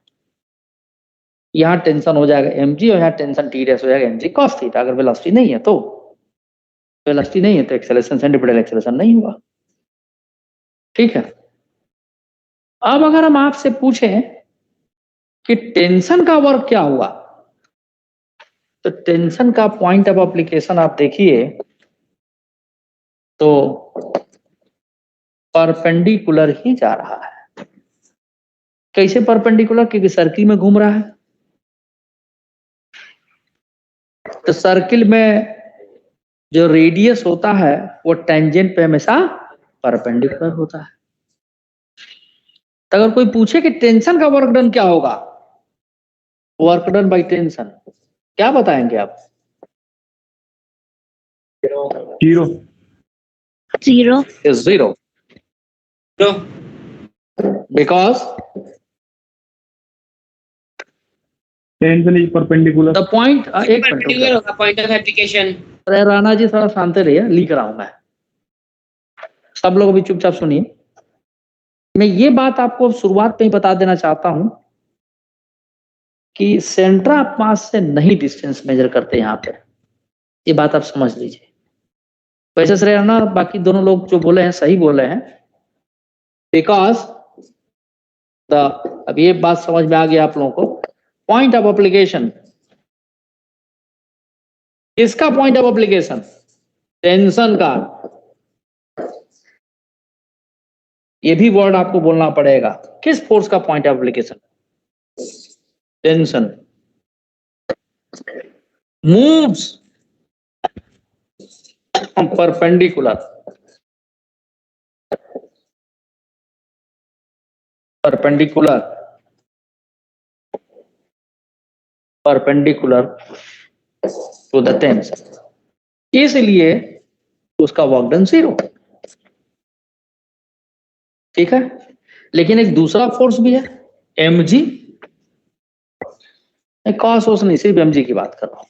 यहाँ टेंशन हो जाएगा mg और यहाँ टेंशन t डैश हो जाएगा mg cos थीटा। अगर वेलोसिटी नहीं है तो, वेलोसिटी नहीं है तो एक्सेलरेशन, सेंट्रीपिटल एक्सेलरेशन नहीं होगा, ठीक है। अब अगर हम आपसे पूछें कि टेंशन का वर्क क्या हुआ, तो टेंशन का पॉइंट ऑफ एप्लीकेशन आप देखिए तो परपेंडिकुलर ही जा रहा है। कैसे परपेंडिकुलर? क्योंकि सर्किल में घूम रहा है, तो सर्किल में जो रेडियस होता है वो टेंजेंट पे हमेशा परपेंडिकुलर होता है। तो अगर कोई पूछे कि टेंशन का वर्क डन क्या होगा, वर्क डन बाय टेंशन, क्या बताएंगे आप? Zero. Zero. is zero because tension is perpendicular. the point एक परपेंडिकुलर होगा पॉइंट ऑफ एप्लीकेशन। अरे राणा जी थोड़ा शांत रहिए, लिख रहा हूं मैं, सब लोग भी चुपचाप सुनिए। मैं ये बात आपको शुरुआत में ही बता देना चाहता हूं कि सेंटर ऑफ मास से नहीं डिस्टेंस मेजर करते यहाँ पे, ये बात आप समझ लीजिए। वैसे श्रेय राणा बाकी दोनों लोग जो बोले हैं सही बोले हैं, बिकॉज अब ये बात समझ में आ गया आप लोगों को। पॉइंट ऑफ एप्लीकेशन, किसका पॉइंट ऑफ एप्लीकेशन? टेंशन का। ये भी वर्ड आपको बोलना पड़ेगा, किस फोर्स का point of application? Tension. Moves perpendicular, perpendicular, perpendicular to the tension, इसलिए उसका वर्क डन जीरो, ठीक है। लेकिन एक दूसरा फोर्स भी है mg, कॉस वोस नहीं, सिर्फ mg की बात कर रहा हूं।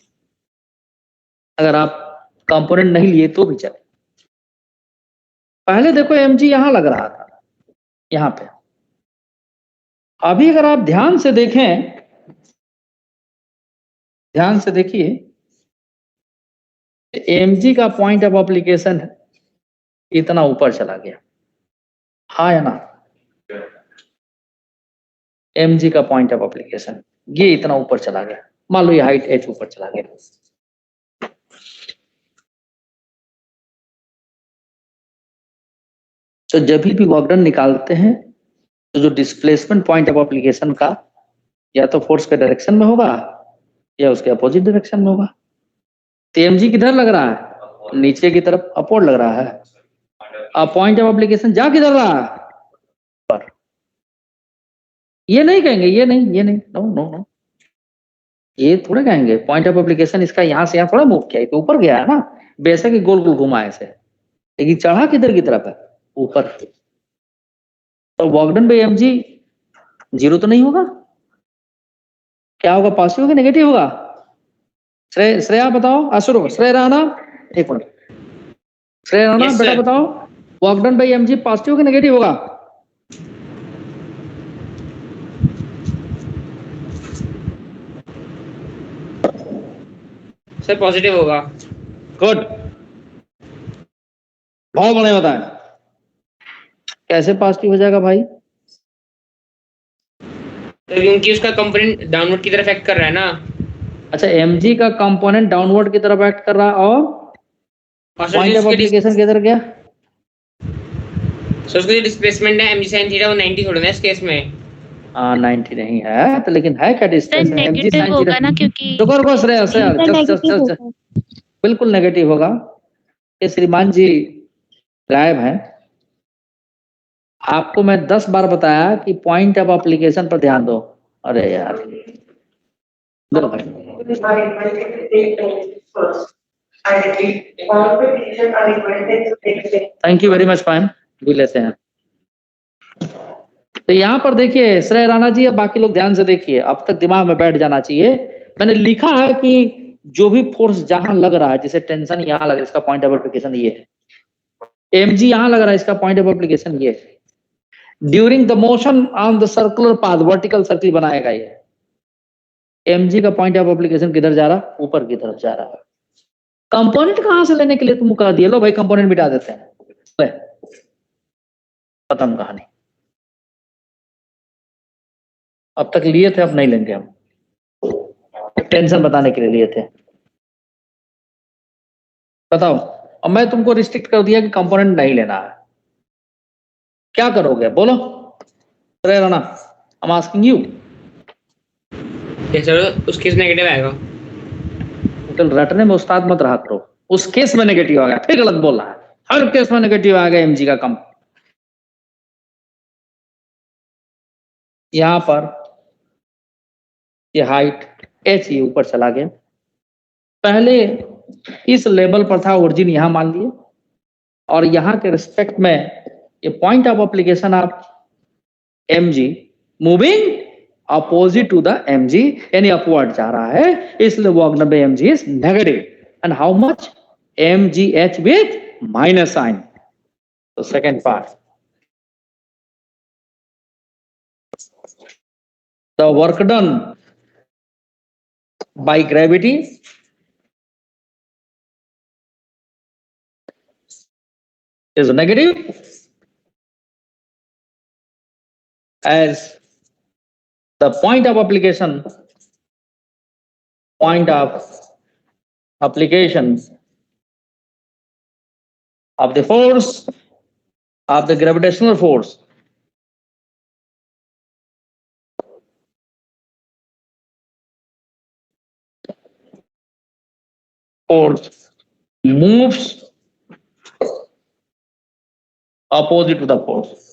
अगर आप कंपोनेंट नहीं लिए तो भी चले। पहले देखो mg यहां लग रहा था, यहां पे। अभी अगर आप ध्यान से देखें, ध्यान से देखिए, mg का पॉइंट ऑफ एप्लीकेशन इतना ऊपर चला गया, हाँ या ना? mg का पॉइंट ऑफ एप्लीकेशन ये इतना ऊपर चला गया, मान लो ये हाइट h ऊपर चला गया। तो जब भी वर्क डन निकालते हैं तो जो डिस्प्लेसमेंट पॉइंट ऑफ एप्लीकेशन का या तो फोर्स के डायरेक्शन में होगा या उसके अपोजिट डायरेक्शन में होगा। तो mg किधर लग रहा है? नीचे की तरफ, अपवर्ड लग रहा है। अब पॉइंट ऑफ एप्लीकेशन जा किधर रहा है? पर ये नहीं कहेंगे, ये नहीं, नो नो नो, ये थोड़ा कहेंगे पॉइंट ऑफ एप्लीकेशन इसका यहाँ से यहाँ थोड़ा मूव किया, तो ऊपर गया है ना, बेशक ही गोल गोल घुमा ऐसे, लेकिन चढ़ा किधर की तरफ है? ऊपर। तो work done by mg zero तो नहीं होगा, क्या होगा? पॉजिटिव होगा नेगेटिव होगा? श्रेया बताओ, असुर श्रेय राणा, एक मिनट, श्रेय राणा Yes, बेटा sir. बताओ, work done by mg positive होगा नेगेटिव होगा? सर पॉजिटिव होगा। गुड, बहुत बढ़िया बताएं, कैसे पॉजिटिव हो जाएगा भाई? तो क्योंकि उसका कंपोनेंट डाउनवर्ड की तरफ एक्ट कर रहा है ना। अच्छा, mg का कंपोनेंट डाउनवर्ड की तरफ एक्ट कर रहा है, और और पॉइंट ऑफ एप्लीकेशन किधर गया? सर उसका जो डिस्प्लेसमेंट है mg sin थीटा वो 90 थोड़ा ना इस केस में। 90 नहीं है तो, लेकिन है क्या सर डिस्टेंस? नेगेटिव होगा ना, क्योंकि रुको श्रेया, चल बिल्कुल नेगेटिव होगा। ये श्रीमान जी गायब हैं, आपको मैं 10 बार बताया कि पॉइंट ऑफ एप्लीकेशन पर ध्यान दो। अरे यार, दो भाई, thank you very much ma'am, भी लेते हैं। तो यहाँ पर देखिए श्रेय राणा जी, अब बाकी लोग ध्यान से देखिए, अब तक दिमाग में बैठ जाना चाहिए। मैंने लिखा है कि जो भी फोर्स जहां लग रहा है, जैसे टेंशन यहाँ लग रहा है, इसका पॉइंट ऑफ एप्लीकेशन ये है, mg यहाँ लग रहा है, इसका पॉइंट ऑफ एप्लीकेशन ये है। During the motion on the circular path, vertical circle बनाएगा ये, mg का पॉइंट ऑफ एप्लीकेशन किधर जा रहा है? ऊपर की तरफ जा रहा है। कंपोनेंट कहां से लेने के लिए तुम कह दिए, लो भाई कंपोनेंट मिटा देते हैं, ले, खत्म कहानी। अब तक लिए थे, अब नहीं लेंगे हम, टेंशन बताने के लिए लिए थे। बताओ, अब मैं तुमको रिस्ट्रिक्ट कर दिया कि कंपोनेंट नहीं लेना है, क्या करोगे बोलो? श्रेय Rana, I am asking you. Sir उस केस नेगेटिव आएगा। होटल रटने में उस्ताद मत रहा करो, उस केस में नेगेटिव आ गया, फिर गलत बोल रहा है, हर केस में नेगेटिव आ गया mg का कम। यहां पर ये हाइट h ये ऊपर चला गया, पहले इस लेवल पर था, ओरिजिन यहां मान लिए, और यहां के रिस्पेक्ट में ये point of application of mg moving opposite to the mg, यानी अपवर्ड जा रहा है, इसलिए work done by mg is negative. And how much? mgh with minus sign. तो second part, the work done by gravity is negative as the point of application of the force of the gravitational force moves opposite to the force.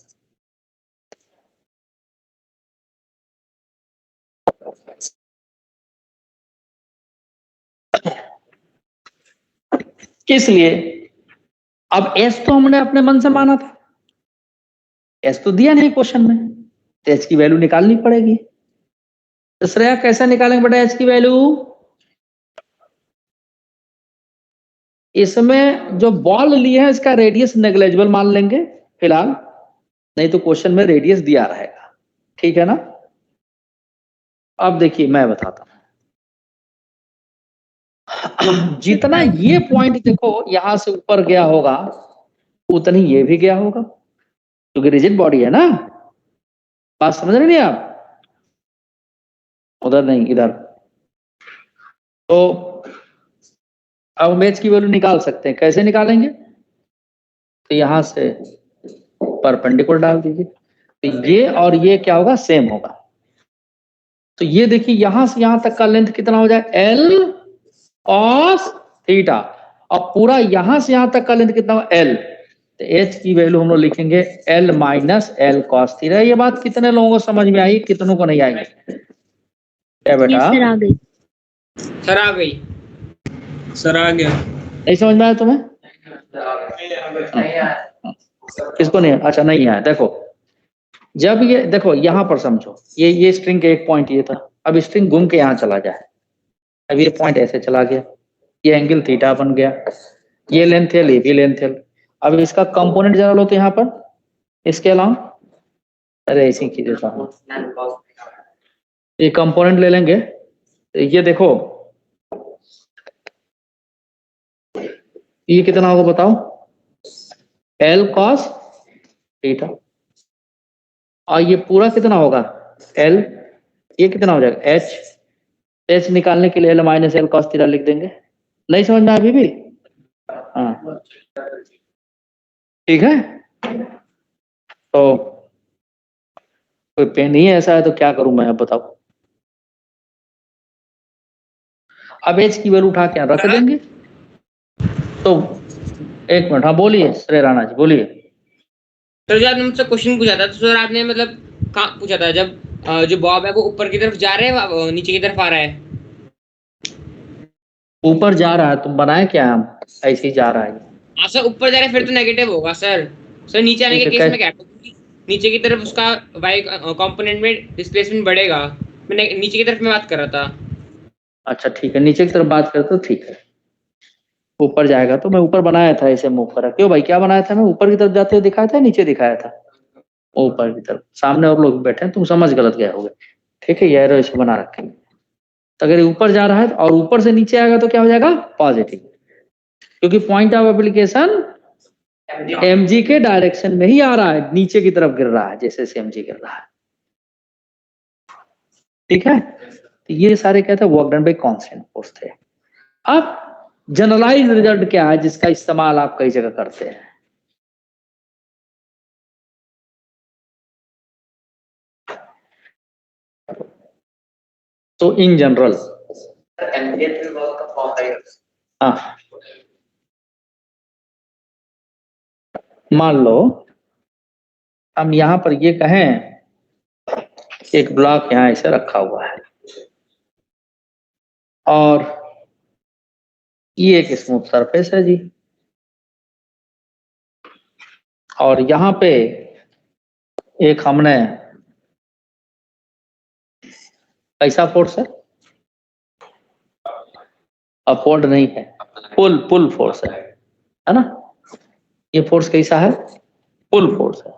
किस लिए? अब S तो हमने अपने मन से माना था, एस तो दिया नहीं क्वेश्चन में, तो एच की वैल्यू निकालनी पड़ेगी। तो श्रेया कैसे निकालेंगे बेटा एच की वैल्यू? इसमें जो बॉल लिए है इसका रेडियस नेग्लेजिबल मान लेंगे फिलहाल, नहीं तो क्वेश्चन में रेडियस दिया रहेगा, ठीक है ना? अब देखिए मैं बताता हूं, जितना ये पॉइंट देखो यहां से ऊपर गया होगा उतनी ये भी गया होगा, क्योंकि रिजिड बॉडी है ना। बात समझ रहे नहीं आप? उधर नहीं, इधर। तो अब हम एच की वैल्यू निकाल सकते हैं, कैसे निकालेंगे? तो यहां से परपेंडिकुलर डाल दीजिए, तो ये और ये क्या होगा? सेम होगा। तो ये देखिए यहां से यहां तक का लेंथ कितना हो जाए? एल cos थीटा, और पूरा यहां से यहां तक का लेंथ कितना हो? एल। तो एच की वैल्यू हम लोग लिखेंगे L minus L cos theta. ये बात कितने लोगों को समझ में आई, कितनों को नहीं आई? क्या ये बेटा सर आ गई। सर आ गई। सर आ गया। नहीं समझ में आया तुम्हें? किसको नहीं? अच्छा नहीं आया। देखो जब ये देखो यहाँ पर समझो, ये स्ट्रिंग का एक पॉइंट ये था, अब स्ट्रिंग घूम के यहाँ चला जाए, अब ये पॉइंट ऐसे चला गया, ये एंगल थीटा बन गया, ये लेंथ है, ये भी लेंथ है। अब इसका कंपोनेंट जरा लो तो यहाँ पर इसके अलावा, अरे ऐसी की देता हूँ, ये कंपोनेंट ले लेंगे तो ये देखो ये कितना होगा बताओ? L cos theta. और ये पूरा कितना होगा? एल, ये कितना हो जाएगा? एच। एच निकालने के लिए L minus L cos theta लिख देंगे। नहीं समझ में अभी भी? हाँ ठीक है। तो कोई पेन ही ऐसा है तो क्या करूं मैं, अब बताओ। अब एच की वैल्यू उठा के यहाँ रख देंगे। तो एक मिनट, हाँ बोलिए श्री राणा जी बोलिए। सर जब आपने मुझसे क्वेश्चन पूछा था तो सर आपने मतलब कहाँ पूछा था, जब जो बॉब है वो ऊपर की तरफ जा रहा है वो नीचे की तरफ आ रहा है? ऊपर जा रहा है, तुम बनाए क्या? हम ऐसे ही जा रहा है। हाँ सर ऊपर जा रहा है फिर तो नेगेटिव होगा सर। सर नीचे आने के ठीक है, केस में क्या है? नीचे की तरफ उसका वाई कंपोनेंट में डिस्प्लेसमेंट बढ़ेगा। मैं नीचे की तरफ में बात कर रहा था। अच्छा ठीक है, नीचे की तरफ बात करते तो ठीक है। ऊपर जाएगा तो मैं ऊपर बनाया था, ऐसे मूव करा। क्यों भाई क्या बनाया था? मैं ऊपर की तरफ जाते हुए दिखाया था, नीचे दिखाया था? ऊपर की तरफ। सामने और लोग बैठे हैं, तुम समझ गलत गए होगे। ठीक है, ये एरो इसे बना रखेंगे। तो अगर ऊपर जा रहा है और ऊपर से नीचे आएगा तो क्या हो जाएगा? पॉजिटिव, क्योंकि पॉइंट ऑफ एप्लीकेशन mg के डायरेक्शन में ही आ रहा है, नीचे की तरफ गिर रहा है जैसे से mg गिर रहा है। ठीक है, तो ये सारे कहते हैं work done bye constant force थे। अब जनरलाइज रिजल्ट क्या है जिसका इस्तेमाल आप कई जगह करते हैं? तो इन जनरल हाँ, मान लो हम यहां पर ये कहें एक ब्लॉक यहां ऐसे रखा हुआ है और ये एक स्मूथ सरफेस है जी, और यहां पे एक हमने कैसा फोर्स है? अपवर्ड नहीं है, पुल फोर्स है ना? ये फोर्स कैसा है? पुल फोर्स है।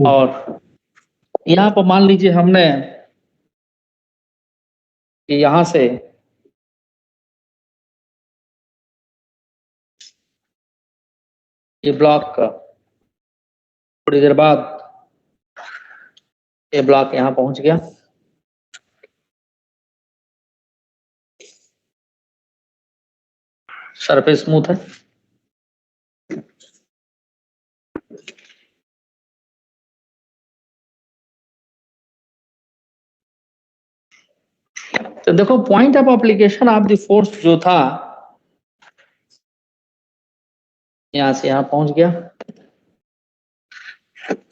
और यहाँ पर मान लीजिए हमने कि यहां से ये ब्लॉक का थोड़ी देर बाद ये ब्लॉक यहां पहुंच गया, सरफेस स्मूथ है। तो देखो point of application of the force जो था यहां से यहां पहुंच गया।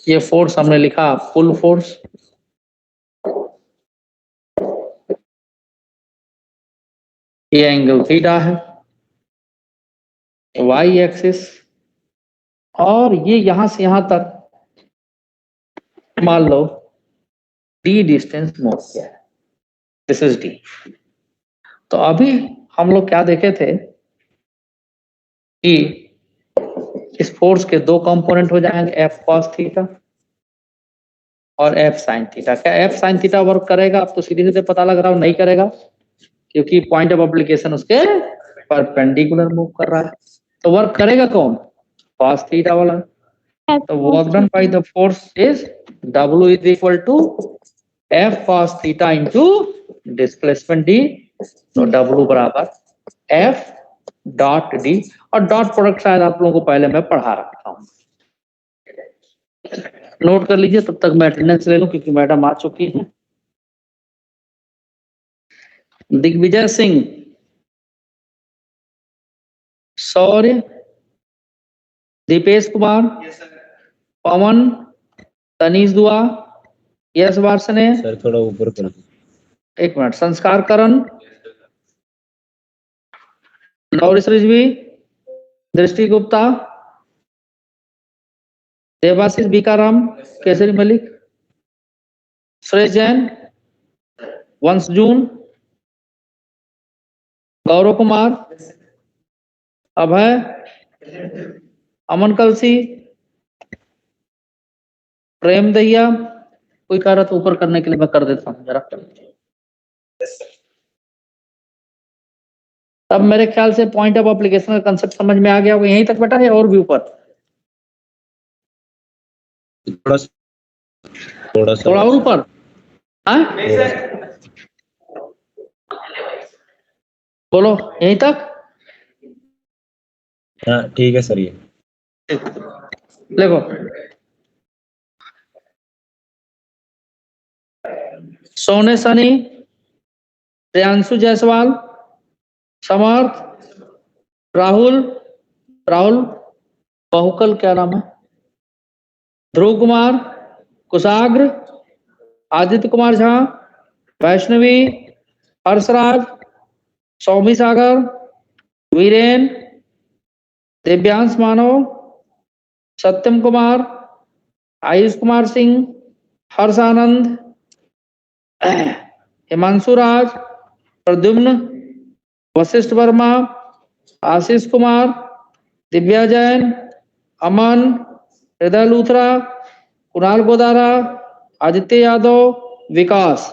ये फोर्स हमने लिखा पुल फोर्स, ये एंगल थीटा है, वाई एक्सिस, और ये यहां से यहां तक मान लो डी डिस्टेंस मूव किया है, दिस इज डी। तो अभी हम लोग क्या देखे थे कि इस फोर्स के दो कंपोनेंट हो जाएंगे, एफ कॉस थीटा और एफ साइन थीटा। क्या एफ साइन थीटा वर्क करेगा? अब तो सीधे सीधे पता लग रहा है नहीं करेगा, क्योंकि पॉइंट ऑफ एप्लीकेशन उसके परपेंडिकुलर मूव कर रहा है। तो वर्क करेगा कौन? कॉस थीटा वाला। तो work done by the force is W is equal to F cos theta into displacement D. तो W बराबर एफ डॉट डी, और डॉट प्रोडक्ट शायद आप लोगों को पहले मैं पढ़ा रखा हूं, नोट कर लीजिए। तब तक मैं अटेंडेंस ले लूं क्योंकि मैडम आ चुकी है। दिग्विजय सिंह, शौर्य, दीपेश कुमार, पवन, तनीश दुआ, यश वार्षणे, सर थोड़ा ऊपर कर दो। एक मिनट, संस्कार करण, नौरिश रिजवी, दृष्टि गुप्ता, देवाशीष बीकाराम, केसरी मलिक, सुरेश जैन, वंश जून, गौरव कुमार, अभय, अमन कलसी, प्रेम दहिया। कोई कह रहा था ऊपर करने के लिए, मैं कर देता हूँ जरा। अब मेरे ख्याल से पॉइंट ऑफ एप्लीकेशन का कंसेप्ट समझ में आ गया होगा। यहीं तक बेटा है और भी ऊपर? थोड़ा और ऊपर? हाँ बोलो, यहीं तक? हाँ ठीक है सर। ये देखो, सोने सनी, प्रियांशु जायसवाल, समर्थ, राहुल बहुकल, क्या नाम है, ध्रुव कुमार, कुशाग्र, आदित्य कुमार झा, वैष्णवी, हर्षराज, सौमी सागर, वीरेन, दिव्यांश मानव, सत्यम कुमार, आयुष कुमार सिंह, हर्ष आनंद, हिमांशु राज, प्रद्युम्न, वशिष्ठ वर्मा, आशीष कुमार, दिव्या जैन, अमन, हृदय लूथरा, कुणाल गोदारा, आदित्य यादव, विकास।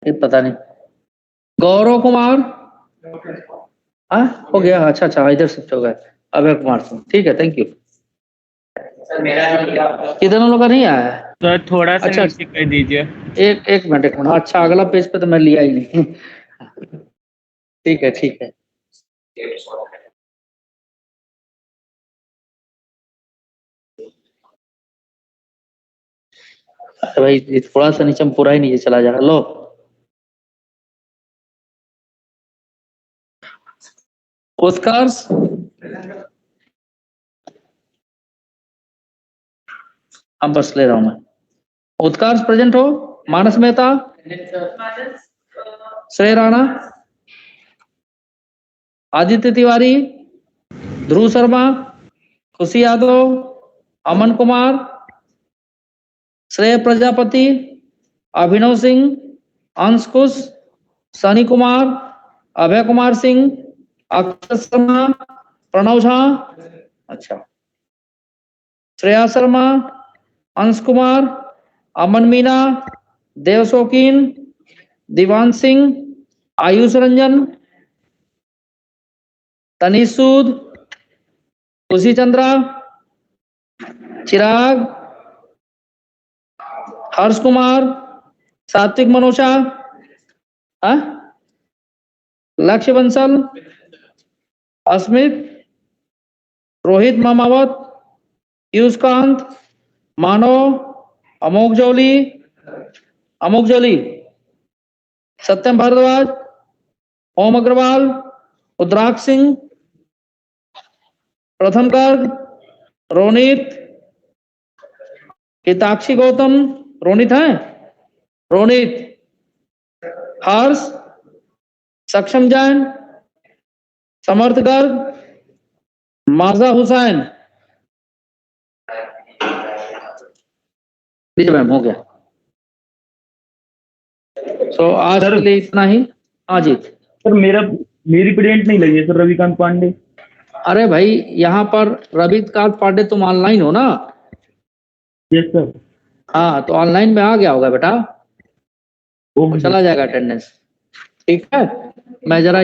ये पता नहीं, गौरव कुमार, हो गया? अच्छा, इधर शिफ्ट हो गए। अभय कुमार सिंह, ठीक है, थैंक यू। सर मेरा कितने लोगों का नहीं आया है? सर थोड़ा सा अच्छा, नीचे कर दीजिए। एक मिनट। अच्छा, अगला पेज पे तो मैं लिया ही नहीं। ठीक है। अरे भाई, ये थोड़ा सा नीचे में पूरा ही नीचे चला जा रहा। लो, उत्कर्ष, अब बस ले रहा हूं मैं। उत्कर्ष प्रेजेंट हो? मानस मेहता, श्रेय राणा, आदित्य तिवारी, ध्रुव शर्मा, खुशी यादव, अमन कुमार, श्रेय प्रजापति, अभिनव सिंह, अंश कुश, सनी कुमार, अभय कुमार सिंह, अक्षर शर्मा, प्रणव झा, अच्छा, श्रेया शर्मा, अंश कुमार, अमन मीना, देव शौकीन, दीवान सिंह, आयुष रंजन, तनीश सूद, खुशी चंद्रा, चिराग, हर्ष कुमार, सात्विक मनोजा, लक्ष्य बंसल, अस्मित, रोहित मामावत, पीयूषकांत, मानव, अमोक जोली, सत्यम भारद्वाज, ओम अग्रवाल, रुद्राक्ष सिंह, प्रथम गर्ग, रोनित, हिताक्षी गौतम, रोनित है, रोनित, हर्ष, सक्षम जैन, समर्थ गर्ग, माजा हुसैन। लीजिए मैम, हो गया। सो आज के लिए इतना ही। हाँ जी सर, मेरी प्रिंट नहीं लगी है सर, रविकांत पांडे। अरे भाई, यहाँ पर रविकांत पांडे तुम ऑनलाइन हो ना? Yes sir. हाँ, तो ऑनलाइन में आ गया होगा बेटा, वो चला जाएगा अटेंडेंस। ठीक है, मैं जरा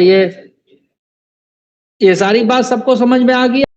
ये सारी बात सबको समझ में आ गई।